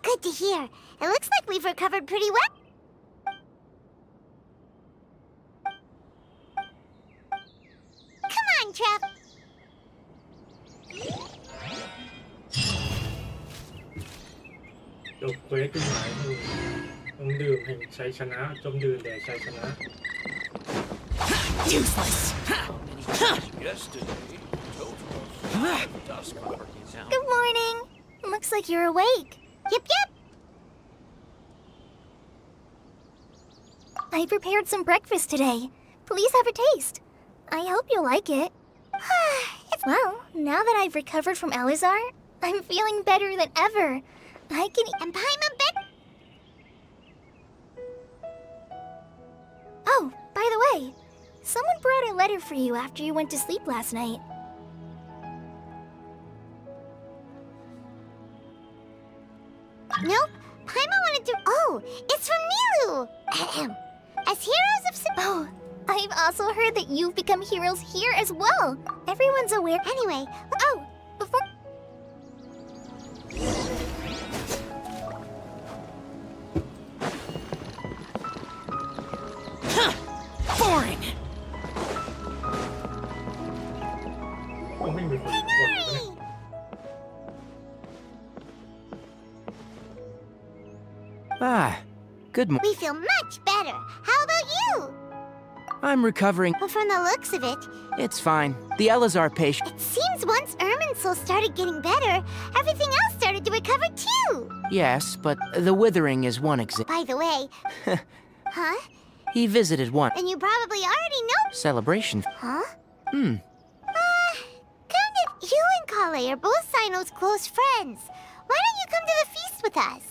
Good to hear. It looks like we've recovered pretty well. Come on, Trev. จบเควสขึ้นหมายคือจงดื่มแห่งชัยชนะจงดื่มแด่ชัยชนะ Useless. Good morning. Looks like you're awake. Yep, yep. I prepared some breakfast today. Please have a taste. I hope you'll like it. Well, now that I've recovered from Alizar, I'm feeling better than ever. I can And Paimon bet. Oh, by the way, someone brought a letter for you after you went to sleep last night. Nope. Paimon wanted to. Oh, it's from Nilu. Ahem. As heroes of. Oh, I've also heard that you've become heroes here as well. Everyone's aware. Anyway, Oh, before. Boring. ก็ไม่มีคนกดเลยนะ Ah, good morning. we feel much better. How about you? I'm recovering. Well, from the looks of it, It's fine. The Elazar patient. it seems once Irminsul started getting better, everything else started to recover too. Yes, but the withering is one example. By the way, huh? He visited one And you probably already know. celebration. Huh? Hmm. Kind of. You and Kale are both Sino's close friends. Why don't you come to the feast with us?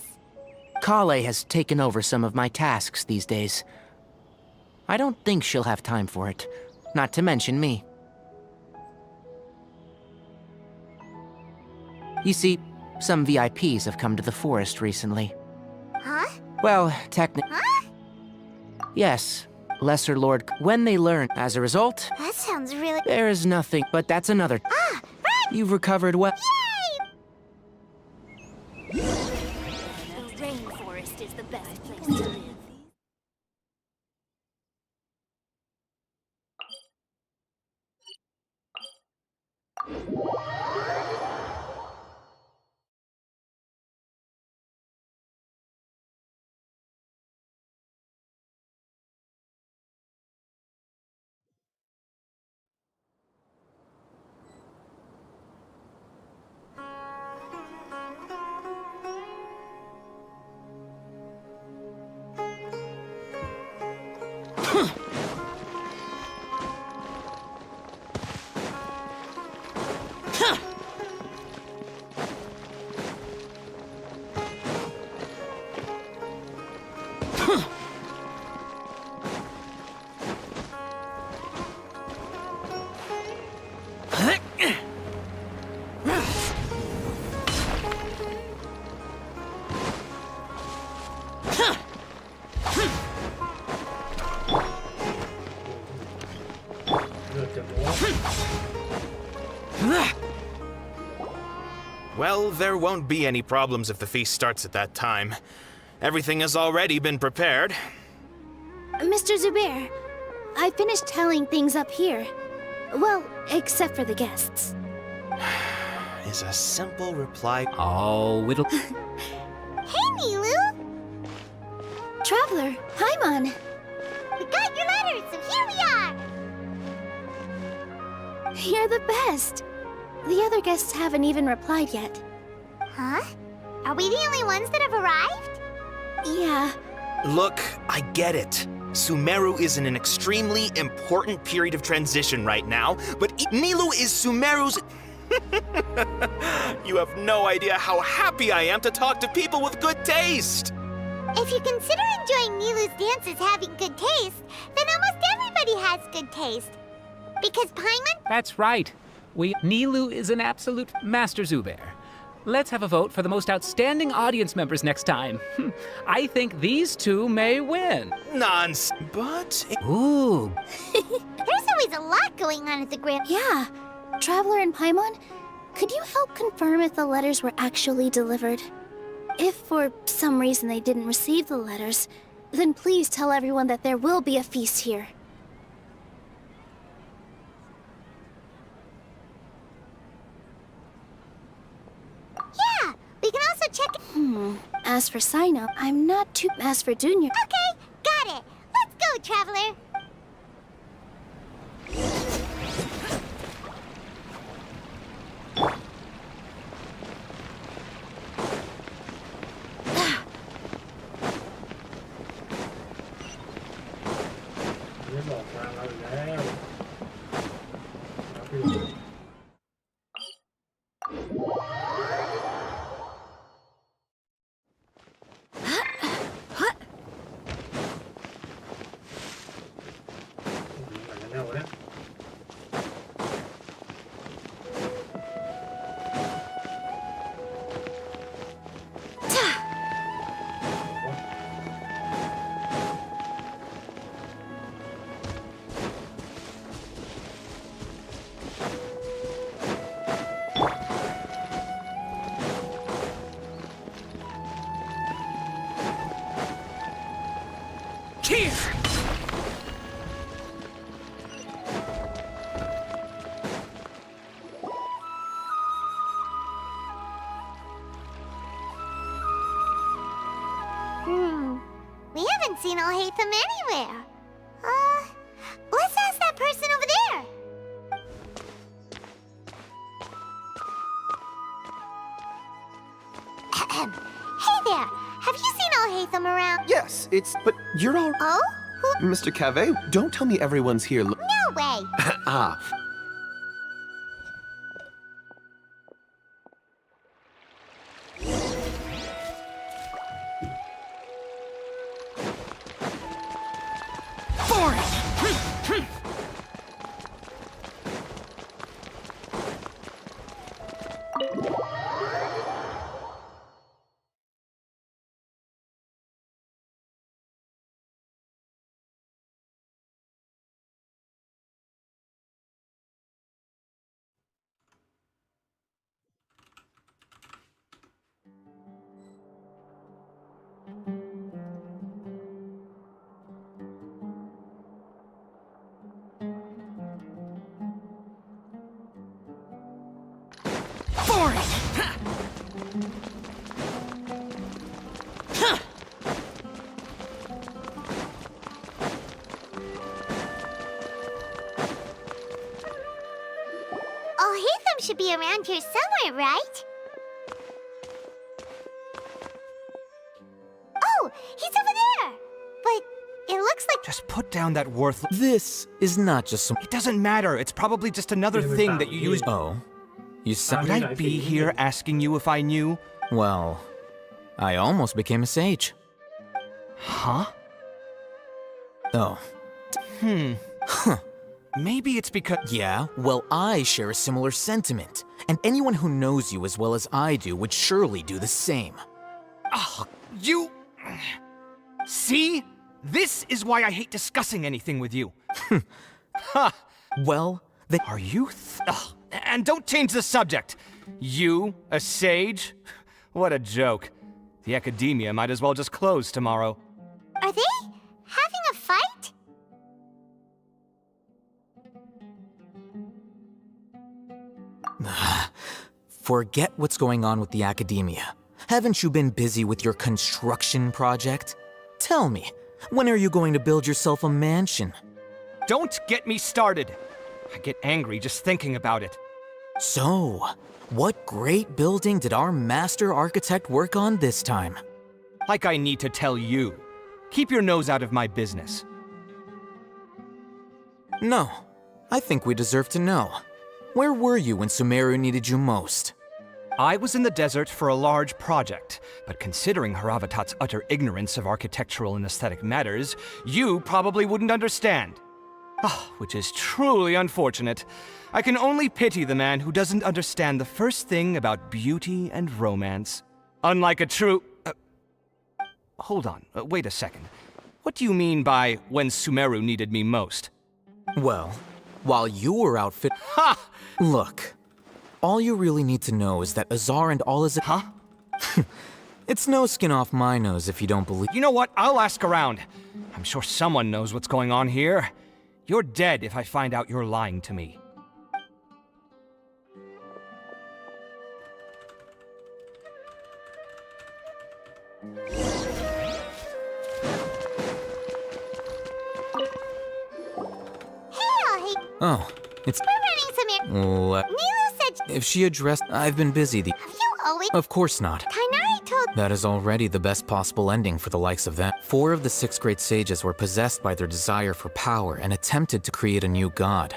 Kale has taken over some of my tasks these days. I don't think she'll have time for it. Not to mention me. You see, some VIPs have come to the forest recently. Huh? Well, technically. Huh? Yes, Lesser Lord. When they learn, as a result, That sounds really. there is nothing. But that's another. Ah, right! You've recovered well. Yay! The rainforest is the best place to live. Well, there won't be any problems if the feast starts at that time. Everything has already been prepared. Mr. Zubair, I finished tallying things up here. Well, except for the guests. Is a simple reply. Oh, it'll. Hey, Nilu! Traveler, Paimon. We got your letters, so here we are! You're the best. The other guests haven't even replied yet. Huh? Are we the only ones that have arrived? Yeah. Look, I get it. Sumeru is in an extremely important period of transition right now, but Nilu is Sumeru's... You have no idea how happy I am to talk to people with good taste! If you consider enjoying Nilu's dances having good taste, then almost everybody has good taste. Because Paimon... That's right. Nilu is an absolute master Zubair. Let's have a vote for the most outstanding audience members next time. I think these two may win. Nonsense. But... Ooh. There's always a lot going on at the Grand... Yeah. Traveler and Paimon, Could you help confirm if the letters were actually delivered? If for some reason they didn't receive the letters, then please tell everyone that there will be a feast here. Yeah, we can also check. As for Sino, I'm not too. As for Junior. Okay, got it. Let's go, traveler. We haven't seen Alhaitham anywhere. Let's ask that person over there. Hey there, have you seen Alhaitham around? Yes, but you're all... Oh? Who? Mr. Cave, don't tell me everyone's here. No way. Ah. Alhaitham should be around here somewhere, right? Oh, he's over there! But it looks like... Just put down that worthless. This is not just some. It doesn't matter. It's probably just another thing that you use. Oh. You sound. Would I be here asking you if I knew? Well, I almost became a sage. Huh? Oh. Huh. Maybe it's because. Yeah, well, I share a similar sentiment. And anyone who knows you as well as I do would surely do the same. Oh, you. See? This is why I hate discussing anything with you. Ha! Well, Are you? And don't change the subject. You, a sage? What a joke. The academia might as well just close tomorrow. Are they having a fight? Forget what's going on with the academia. Haven't you been busy with your construction project? Tell me, when are you going to build yourself a mansion? Don't get me started. I get angry just thinking about it. So, what great building did our master architect work on this time? Like I need to tell you. Keep your nose out of my business. No, I think we deserve to know. Where were you when Sumeru needed you most? I was in the desert for a large project, but considering Haravatat's utter ignorance of architectural and aesthetic matters, you probably wouldn't understand. Which is truly unfortunate. I can only pity the man who doesn't understand the first thing about beauty and romance. Unlike a true... hold on, wait a second. What do you mean by when Sumeru needed me most? Well, while you were out fit... Ha! Look, All you really need to know is that Azar and all his— Huh? It's no skin off my nose if you don't believe— You know what? I'll ask around. I'm sure someone knows what's going on here. You're dead if I find out you're lying to me. Oh, it's— We're running some errands. What? Nilu said— If she addressed— I've been busy the— Have you always— Of course not. Kainari told— That is already the best possible ending for the likes of that. 4 of the 6 great sages were possessed by their desire for power and attempted to create a new god.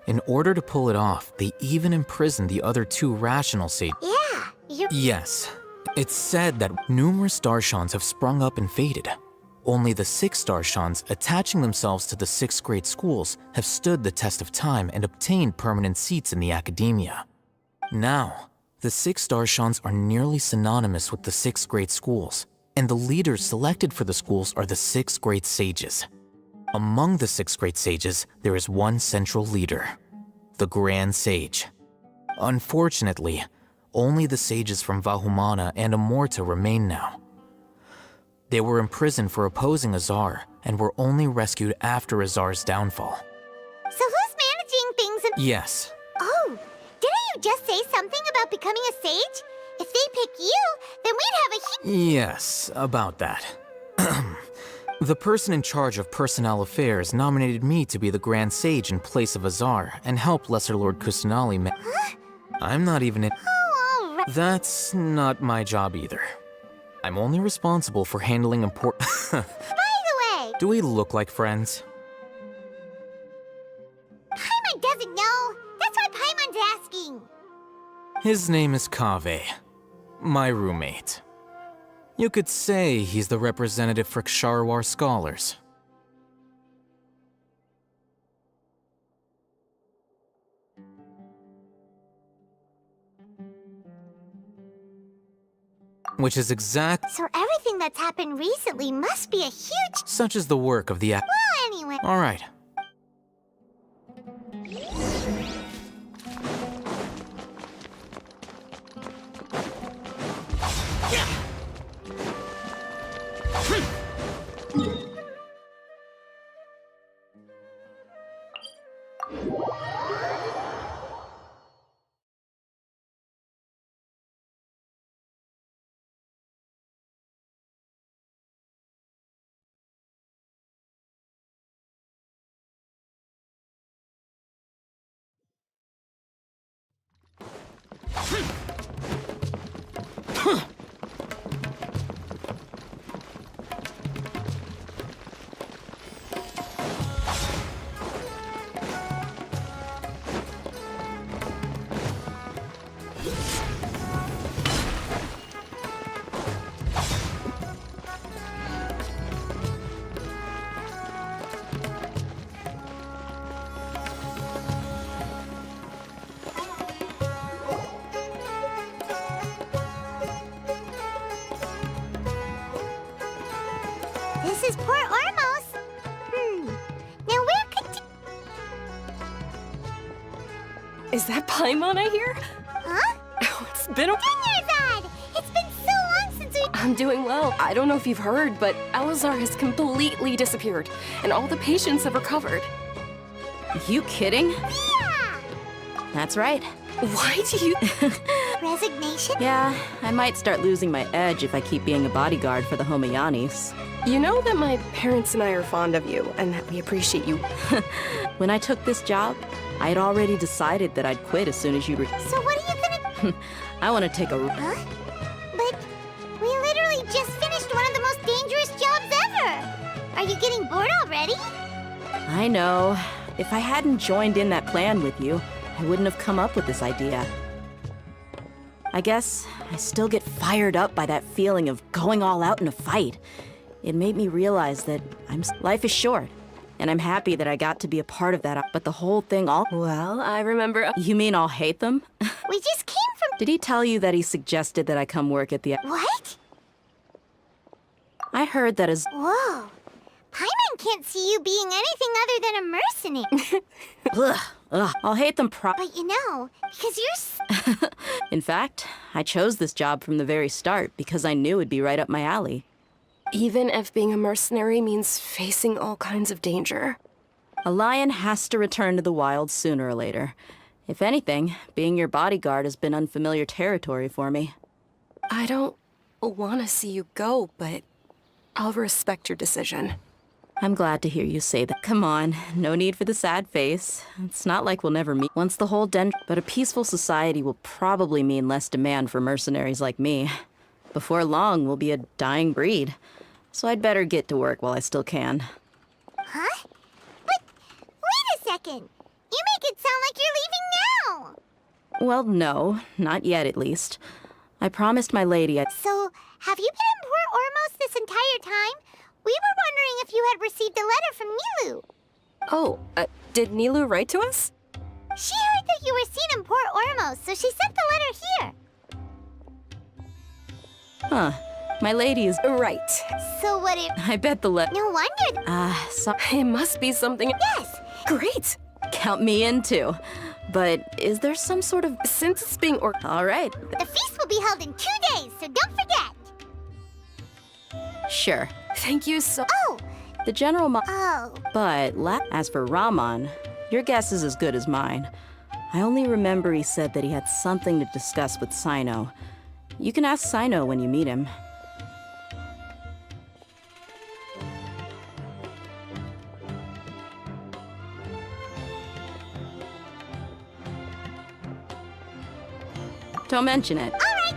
In order to pull it off, they even imprisoned the other 2 rational sages. Yeah, you— Yes. It's said that numerous Darshans have sprung up and faded. Only the 6 Darshans, attaching themselves to the 6 great schools, have stood the test of time and obtained permanent seats in the academia. Now, the 6 Darshans are nearly synonymous with the 6 great schools, and the leaders selected for the schools are the 6 great sages. Among the 6 great sages, there is one central leader, the Grand Sage. Unfortunately, only the sages from Vahumana and Amorta remain now. They were imprisoned for opposing Azar and were only rescued after Azar's downfall. So who's managing things in— Yes. Oh, didn't you just say something about becoming a sage? If they pick you, then we'd have a— Yes, about that. The person in charge of personnel affairs nominated me to be the Grand Sage in place of Azar and help Lesser Lord Kusanali Huh? I'm not even in— Oh, all right. That's not my job either. I'm only responsible for handling important— By the way, Do we look like friends? Paimon doesn't know. That's why Paimon's asking. His name is Kaveh, my roommate. You could say he's the representative for Ksharwar scholars. Which is exact— So everything that's happened recently must be a huge— Such is the work of the— Well, anyway. All right. This is Port Ormos. Now where could— Is that Paimon I hear? Huh? Oh, it's been a— Dinyarzad! It's been so long since we— I'm doing well. I don't know if you've heard, but Elazar has completely disappeared, and all the patients have recovered. You kidding? Yeah! That's right. Why do you— Resignation? Yeah, I might start losing my edge if I keep being a bodyguard for the Homayanis. You know that my parents and I are fond of you, and that we appreciate you. When I took this job, I had already decided that I'd quit as soon as you So what are you gonna— I want to take a— Huh? But we literally just finished one of the most dangerous jobs ever! Are you getting bored already? I know. If I hadn't joined in that plan with you, I wouldn't have come up with this idea. I guess I still get fired up by that feeling of going all out in a fight. It made me realize that life is short, and I'm happy that I got to be a part of that. But the whole thing all— Well, I remember— You mean I'll hate them? We just came from— Did he tell you that he suggested that I come work at the— What? I heard that as— Whoa. Paimon can't see you being anything other than a mercenary. Ugh, Ugh, I'll hate them But you know, because you're In fact, I chose this job from the very start because I knew it'd be right up my alley. Even if being a mercenary means facing all kinds of danger. A lion has to return to the wild sooner or later. If anything, being your bodyguard has been unfamiliar territory for me. I don't want to see you go, but I'll respect your decision. I'm glad to hear you say that. Come on, no need for the sad face. It's not like we'll never meet once the whole but a peaceful society will probably mean less demand for mercenaries like me. Before long, we'll be a dying breed. So I'd better get to work while I still can. Huh? But wait a second. You make it sound like you're leaving now. Well, no, not yet at least. I promised my lady So, have you been in Port Ormos this entire time? We were wondering if you had received a letter from Nilu. Oh, did Nilu write to us? She heard that you were seen in Port Ormos, so she sent the letter here. Huh. My lady is right. So what if... I bet the No wonder... It must be something... Yes! Great! Count me in too. But is there some sort of... Since it's being All right. The feast will be held in 2 days, so don't forget. Sure. Thank you so... Oh! The general Oh. But as for Rahman, your guess is as good as mine. I only remember he said that he had something to discuss with Sino. You can ask Sino when you meet him. Don't mention it. All right,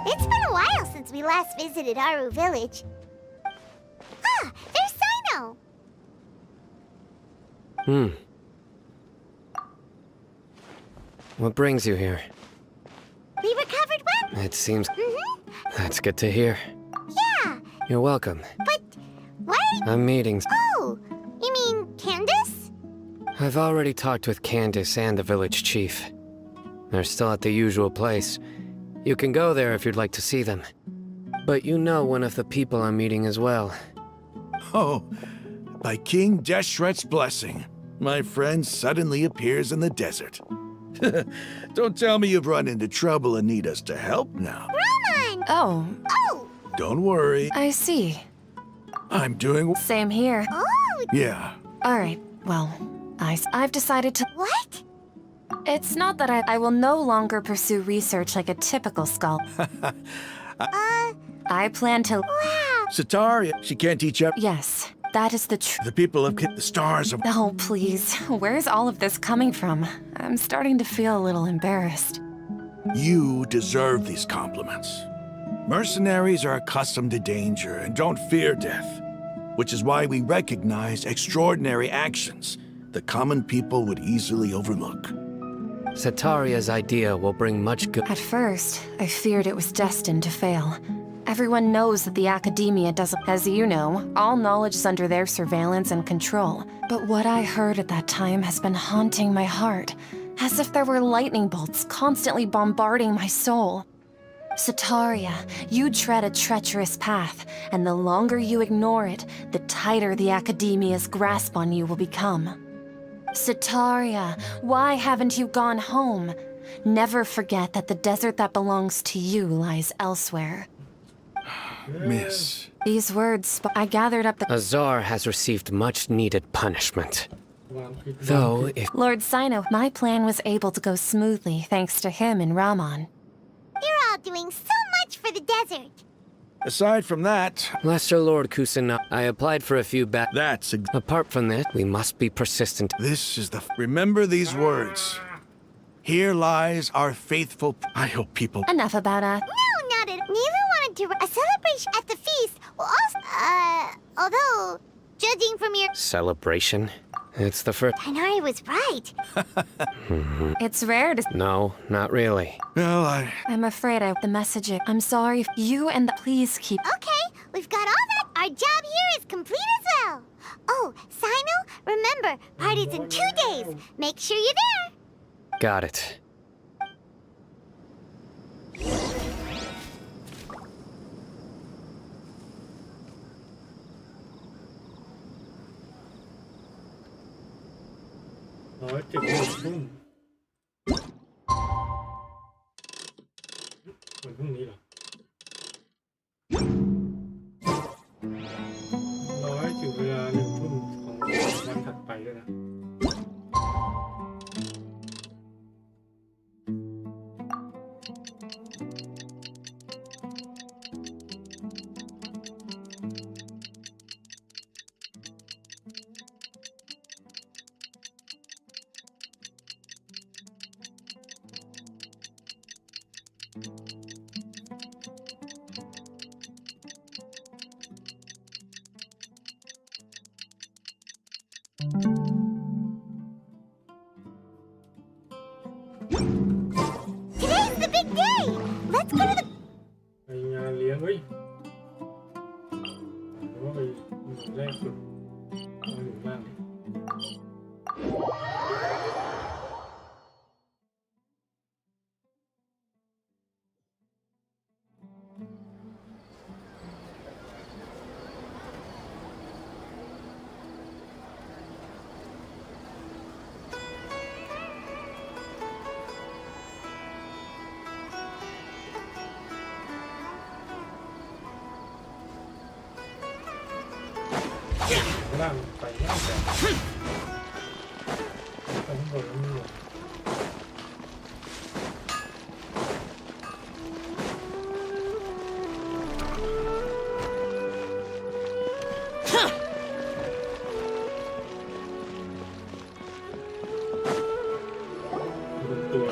It's been a while since we last visited Aru Village. Ah, there's Sino! What brings you here? We recovered well. It seems... That's good to hear. Yeah, You're welcome. but what? I'm meeting... Oh, you mean Candace? I've already talked with Candace and the village chief. They're still at the usual place. You can go there if you'd like to see them. But you know one of the people I'm meeting as well. Oh, by King Deshret's blessing, my friend suddenly appears in the desert. Don't tell me you've run into trouble and need us to help now. Roman! Oh. Oh! Don't worry. I see. I'm doing... Same here. Oh! Yeah. All right, well, I've decided to... What? It's not that I will no longer pursue research like a typical skull. I plan to... Wow! Sataria, she can't teach up... Yes, that is the truth. The people have hit the stars of... Oh, please. Where's all of this coming from? I'm starting to feel a little embarrassed. You deserve these compliments. Mercenaries are accustomed to danger and don't fear death, which is why we recognize extraordinary actions that common people would easily overlook. Sataria's idea will bring much good... At first, I feared it was destined to fail. Everyone knows that the academia doesn't. As you know, all knowledge is under their surveillance and control. But what I heard at that time has been haunting my heart, as if there were lightning bolts constantly bombarding my soul. Sataria, you tread a treacherous path, and the longer you ignore it, the tighter the academia's grasp on you will become. Sataria, why haven't you gone home? Never forget that the desert that belongs to you lies elsewhere. Miss. These words, I gathered up the— Azar has received much needed punishment. Though, if Lord Sino, my plan was able to go smoothly thanks to him and Raman. You're all doing so much for the desert. Aside from that, Lesser Lord Kusina, I applied for a few that's Apart from that, we must be persistent. This is the. Remember these words. Here lies our faithful. I hope people. Enough about No, not it. Neither wanted to. A celebration at the feast will also. Although, judging from your. Celebration? It's the first. Tainari was right. It's rare to— No, not really. Well, I'm afraid the message— I'm sorry, you and please keep— Okay, we've got all that. Our job here is complete as well. Oh, Sino, remember, party's in 2 days. Make sure you're there. Got it. $107 วันพรุ่งนี้เหรอถึงเวลา1 ทุ่มของวันถัดไปด้วยนะ Today's the big day. Let's go to the. ไปงานเลี้ยงเฮ้ยหรือว่าไปหมู่แรกสุดเอาหมู่ล่าง ล่างไปล่างแบบไปข้างบนแล้วไม่หมด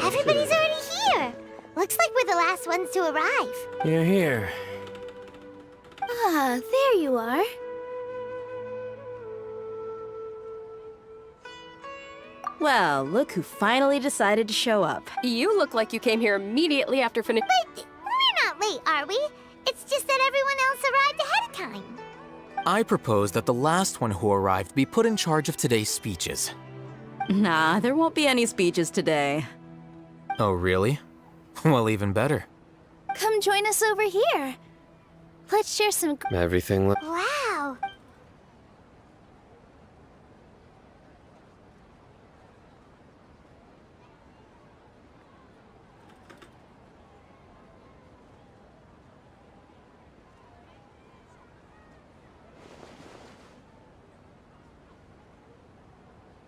Everybody's already here. Looks like we're the last ones to arrive. You're here. Ah, there you are. Well, look who finally decided to show up. You look like you came here immediately after finishing. But we're not late, are we? It's just that everyone else arrived ahead of time. I propose that the last one who arrived be put in charge of today's speeches. Nah, there won't be any speeches today. Oh, really? Well, even better. Come join us over here. Let's share some. Everything looks. Wow.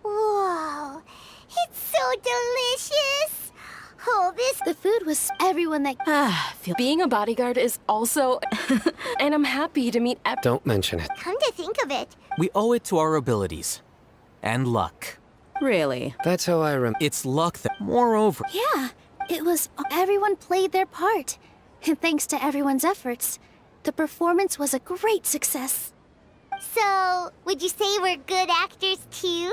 Whoa, it's so delicious. Oh, this. The food was everyone that. Being a bodyguard is also. And I'm happy to meet. Don't mention it. Come to think of it. We owe it to our abilities. And luck. Really? That's how I It's luck that, moreover. Yeah, it was. Everyone played their part. And thanks to everyone's efforts, the performance was a great success. So, would you say we're good actors too?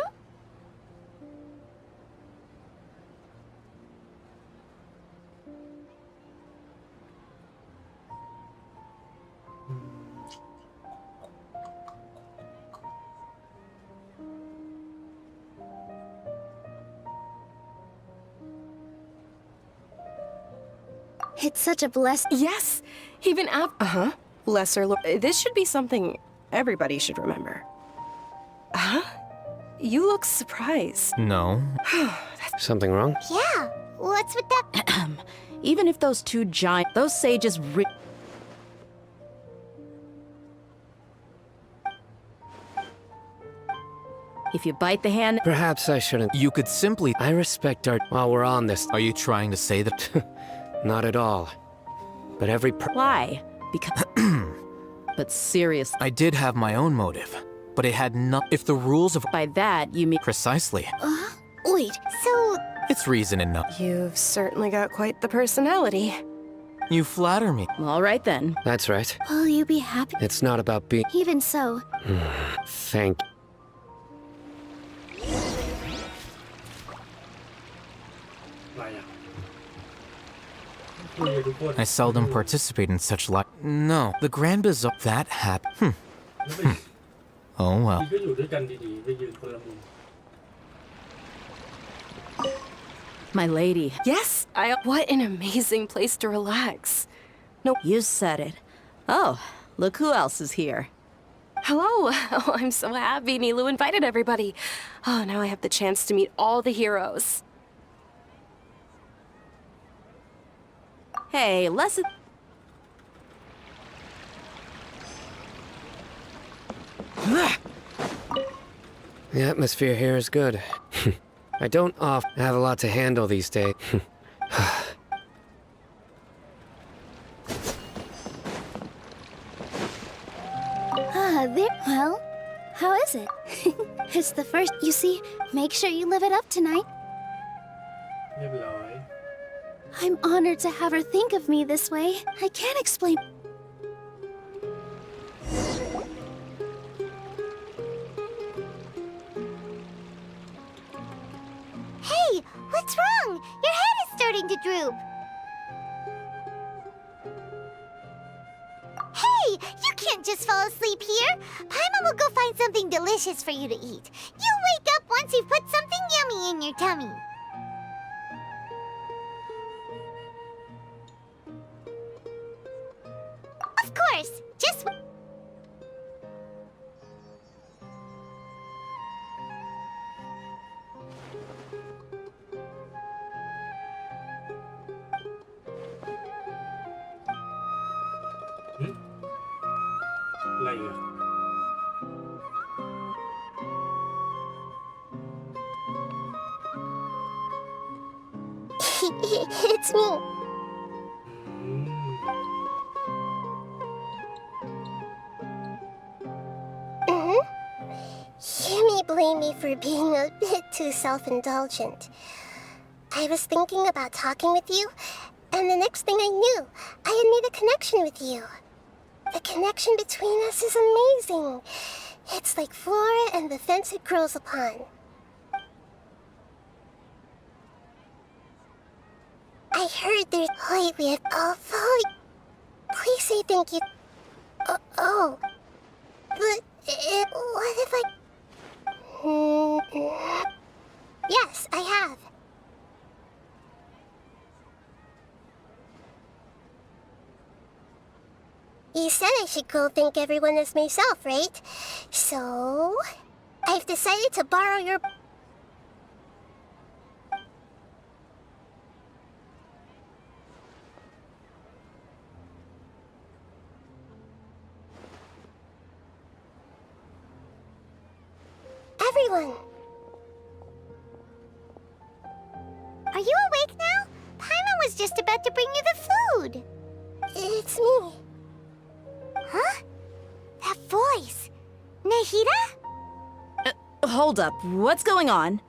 It's such a blessing. Yes, even after. Lesser Lord. This should be something everybody should remember. You look surprised. No. Something wrong? Yeah, what's with that? Even if those two those sages if you bite the hand... Perhaps I shouldn't. You could simply... I respect our... While we're on this... Are you trying to say that... Not at all. But every... Why? Because... But seriously... I did have my own motive, but it had not... If the rules of... By that, you mean... Precisely. Wait, so... It's reason enough. You've certainly got quite the personality. You flatter me. All right then. That's right. Will you be happy? It's not about being... Even so. Thank you. I seldom participate in such No, the Grand Bazaar... That happened... Oh well. My lady. Yes, What an amazing place to relax. No... You said it. Oh, look who else is here. Hello. Oh, I'm so happy Nilu invited everybody. Oh, now I have the chance to meet all the heroes. Hey, listen. The atmosphere here is good. I don't often have a lot to handle these days. Well, how is it? It's the first. You see, make sure you live it up tonight. I'm honored to have her think of me this way. I can't explain. Hey, what's wrong? Your head is starting to droop. Hey, you can't just fall asleep here. Paimon will go find something delicious for you to eat. You'll wake up once you've put something yummy in your tummy. Of course, just... It's me. You may blame me for being a bit too self-indulgent. I was thinking about talking with you, and the next thing I knew, I had made a connection with you. The connection between us is amazing. It's like flora and the fence it grows upon. I heard there's lately, although... Please say thank you. Oh. But what if I... Yes, I have. You said I should go thank everyone as myself, right? So... I've decided to borrow your... Everyone! Are you awake now? Paimon was just about to bring you the food. It's me. Huh? That voice. Nahida? Hold up. What's going on?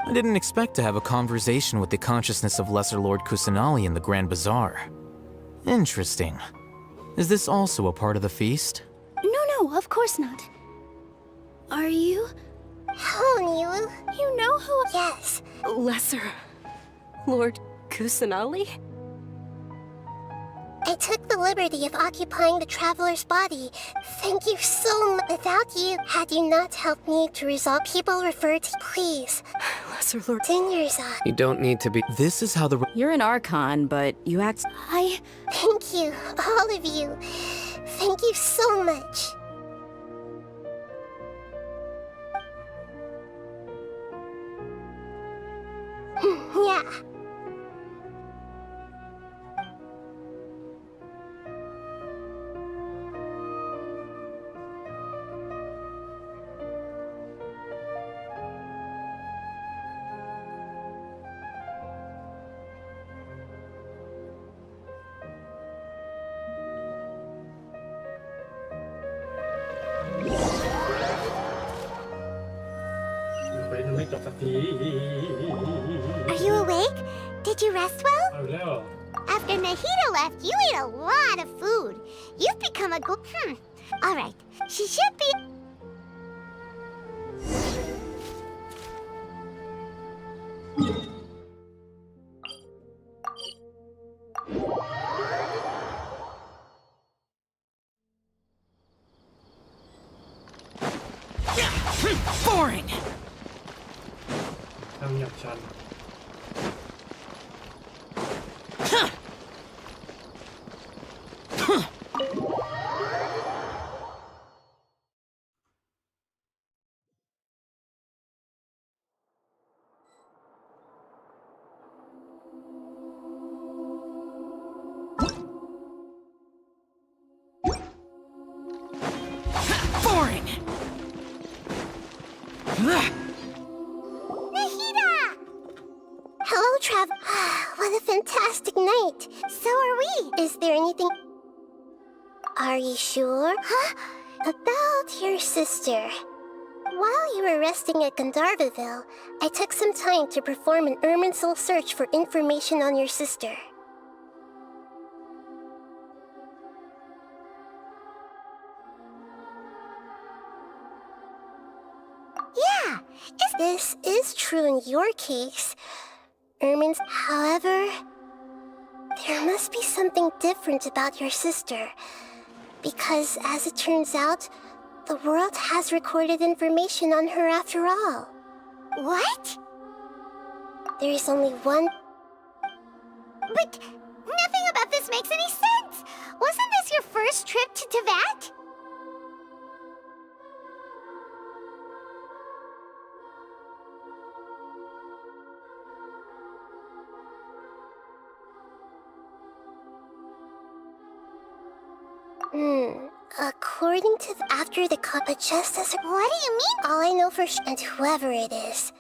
I didn't expect to have a conversation with the consciousness of Lesser Lord Kusanali in the Grand Bazaar. Interesting. Is this also a part of the feast? No, of course not. Are you? Hello, Nilu. You know who? Yes. Lesser Lord Kusanali? I took the liberty of occupying the traveler's body. Thank you so much. Without you, had you not helped me to resolve, people refer to... Please. Professor Lord. Dinner's on. You don't need to be. This is how the. You're an Archon, but you act. Thank you, all of you. Thank you so much. Yeah. Are you awake? Did you rest well? After Nahida left, you ate a lot of food. You've become a good. All right. She should be. Boring. ทำอย่างฉัน Boring. Nahida! Hello, Trav. What a fantastic night. So are we. Is there anything... Are you sure? Huh? About your sister. While you were resting at Gandharvaville, I took some time to perform an Irminsul search for information on your sister. Yeah, this is true in your case. Ermin's, however, there must be something different about your sister. Because, as it turns out, the world has recorded information on her after all. What? There is only one... But nothing about this makes any sense! Wasn't this your first trip to Teyvat? According to after the but just as what do you mean? All I know for and whoever it is.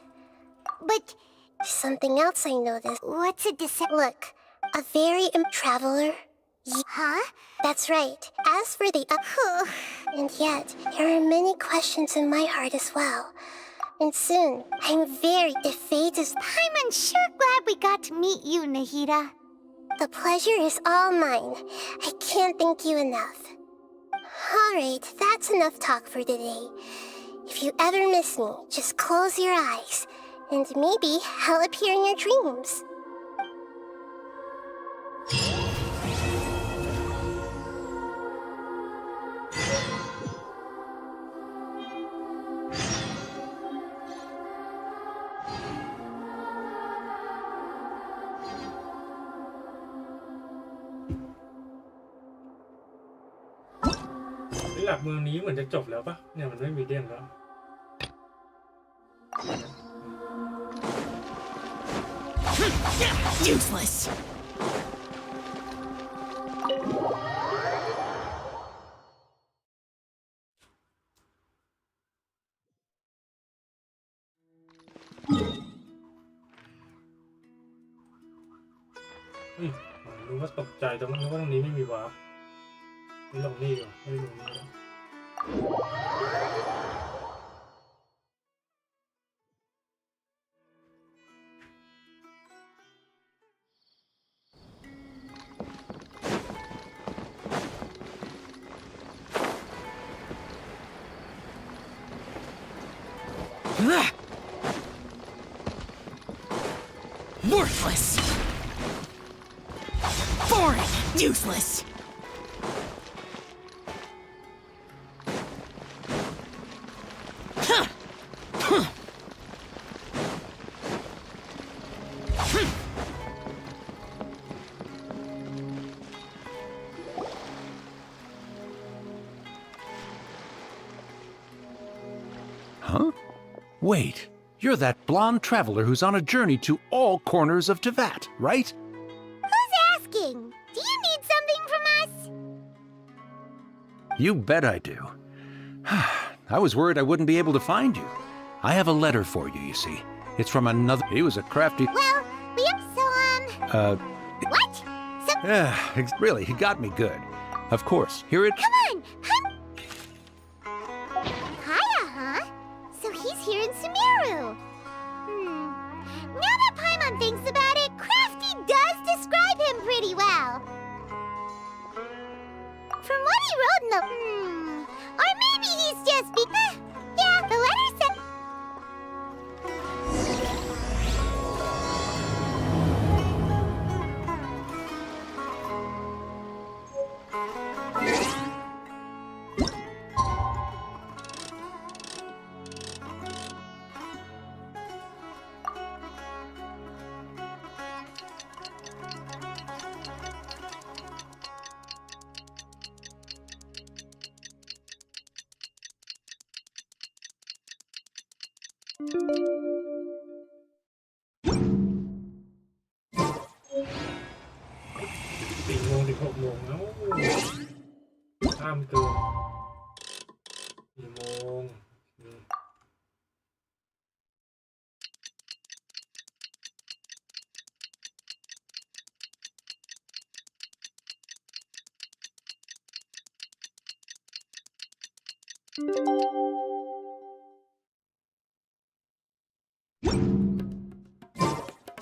But something else I noticed. What's a look, a very traveler. Huh? That's right. As for the and yet there are many questions in my heart as well. And soon, I'm very if fate is. I'm sure glad we got to meet you, Nahida. The pleasure is all mine. I can't thank you enough. Alright, that's enough talk for today. If you ever miss me, just close your eyes, and maybe I'll appear in your dreams. หลักเมืองนี้เหมือนจะจบแล้วปะเนี่ยมันไม่มีเด้งแล้ว Useless. Ui, รู้ว่าตกใจตรงนี้ว่าตรงนี้ไม่มีวาร์ปไม่ลงนี่ก่อนไม่ลงนี่แล้ว Worthless. Boring. Useless. Huh? Wait, you're that blonde traveler who's on a journey to all corners of Tevat, right? Who's asking? Do you need something from us? You bet I do. I was worried I wouldn't be able to find you. I have a letter for you, you see. It's from another... He was a crafty... Well, we have What? So... really, he got me good. Of course, here it... Come on! Kaya, huh? So he's here in Sumeru. Now that Paimon thinks about it, Crafty does describe him pretty well. From what he wrote in the... Or maybe he's just yeah, the letter said...4 โมง 16 โมงแล้วข้ามตัว4 โมง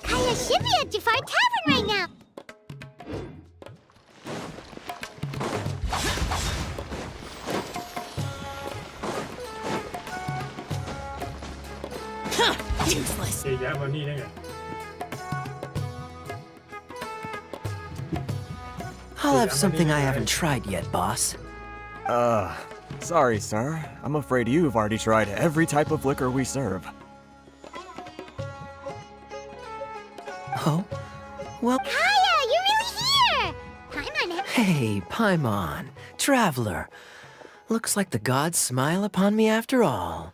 Kaya should be at Jafar Tavern right now. Useless. เยอะมานี่ได้ไง I'll have something I haven't tried yet, boss. Sorry, sir. I'm afraid you've already tried every type of liquor we serve. Oh? Well... Kaya, you're really here! Paimon... Hey, Paimon. Traveler. Looks like the gods smile upon me after all.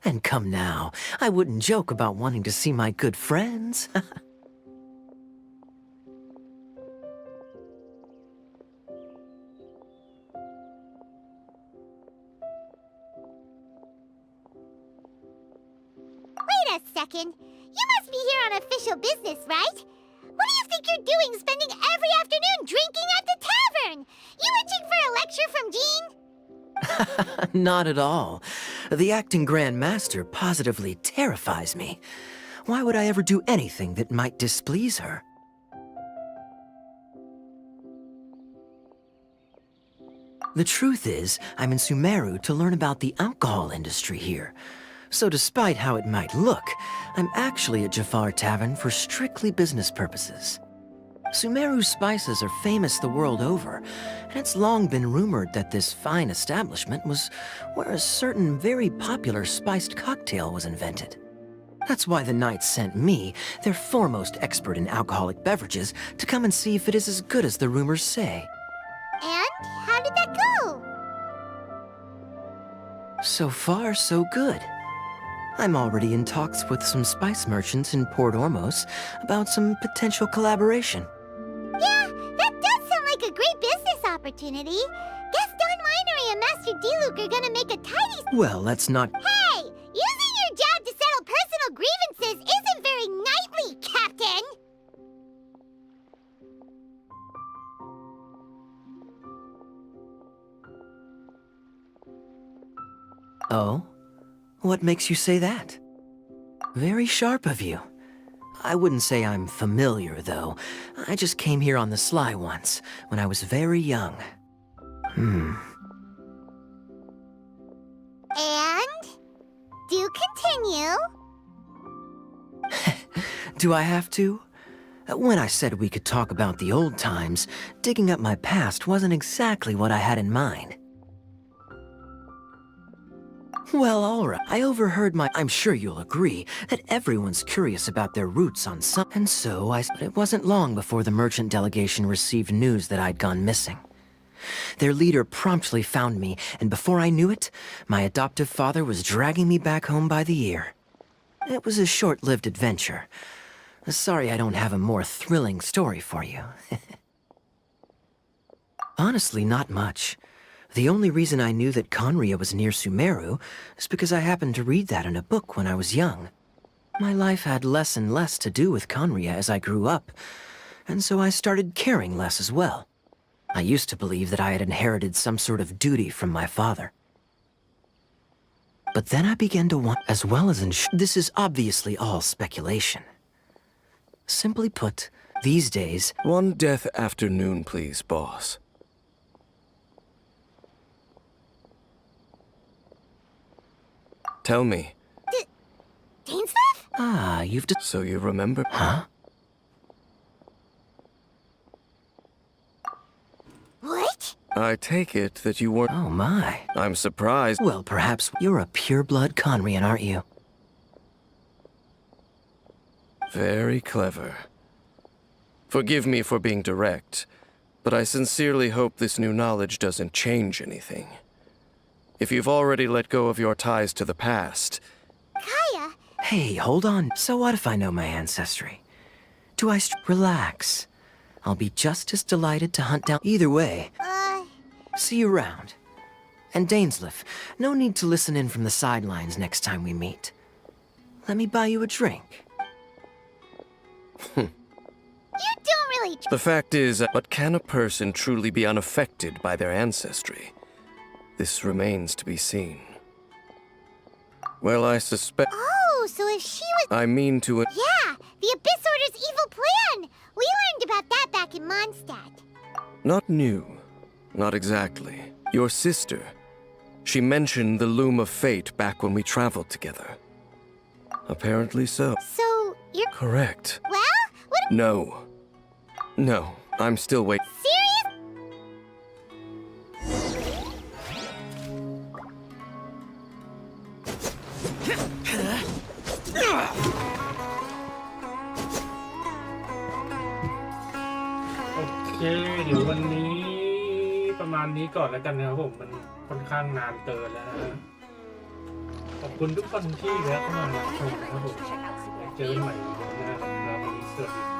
And come now, I wouldn't joke about wanting to see my good friends. Wait a second. You must be here on official business, right? What do you think you're doing spending every afternoon drinking at the tavern? You itching for a lecture from Jean? Not at all. The acting Grand Master positively terrifies me. Why would I ever do anything that might displease her? The truth is, I'm in Sumeru to learn about the alcohol industry here. So despite how it might look, I'm actually at Jafar Tavern for strictly business purposes. Sumeru's spices are famous the world over, and it's long been rumored that this fine establishment was where a certain very popular spiced cocktail was invented. That's why the Knights sent me, their foremost expert in alcoholic beverages, to come and see if it is as good as the rumors say. And how did that go? So far, so good. I'm already in talks with some spice merchants in Port Ormos about some potential collaboration. Yeah, that does sound like a great business opportunity. Guess Don Winery and Master D-Luke are gonna make a tidy... Well, let's not... Hey! Using your job to settle personal grievances isn't very knightly, Captain! Oh? What makes you say that? Very sharp of you. I wouldn't say I'm familiar, though. I just came here on the sly once, when I was very young. And? Do continue. Do I have to? When I said we could talk about the old times, digging up my past wasn't exactly what I had in mind. Well, alright. I overheard I'm sure you'll agree that everyone's curious about their roots on some... And so it wasn't long before the merchant delegation received news that I'd gone missing. Their leader promptly found me, and before I knew it, my adoptive father was dragging me back home by the ear. It was a short-lived adventure. Sorry I don't have a more thrilling story for you. Honestly, not much. The only reason I knew that Conria was near Sumeru is because I happened to read that in a book when I was young. My life had less and less to do with Conria as I grew up, and so I started caring less as well. I used to believe that I had inherited some sort of duty from my father. But then I began to want, as well as this is obviously all speculation. Simply put, these days... One death afternoon, please, boss. Tell me. Dainsleif? Ah, you've... So you remember? Huh? What? I take it that you weren't... Oh, my. I'm surprised. Well, perhaps you're a pure-blood Conrian, aren't you? Very clever. Forgive me for being direct, but I sincerely hope this new knowledge doesn't change anything. If you've already let go of your ties to the past... Kaya? Hey, hold on. So what if I know my ancestry? Do I relax? I'll be just as delighted to hunt down... Either way. See you around. And Dainsleif, no need to listen in from the sidelines next time we meet. Let me buy you a drink. You don't really... The fact is, but can a person truly be unaffected by their ancestry? This remains to be seen. Well, I suspect... Oh, so if she was... I mean to... Yeah, the Abyss Order's evil plan! We learned about that back in Mondstadt. Not new. Not exactly. Your sister. She mentioned the Loom of Fate back when we traveled together. Apparently so. So, you're... Correct. Well, what... No. No, I'm still waiting. Serious?โอเคเดี๋ยววันนี้ประมาณนี้ก่อนแล้วกันนะครับผมมันค่อนข้างนานเกินแล้วนะขอบคุณทุกคนที่แวะเข้ามาชมนะครับผมเจอกันใหม่ในวันหน้าครับวันนี้สวัสดี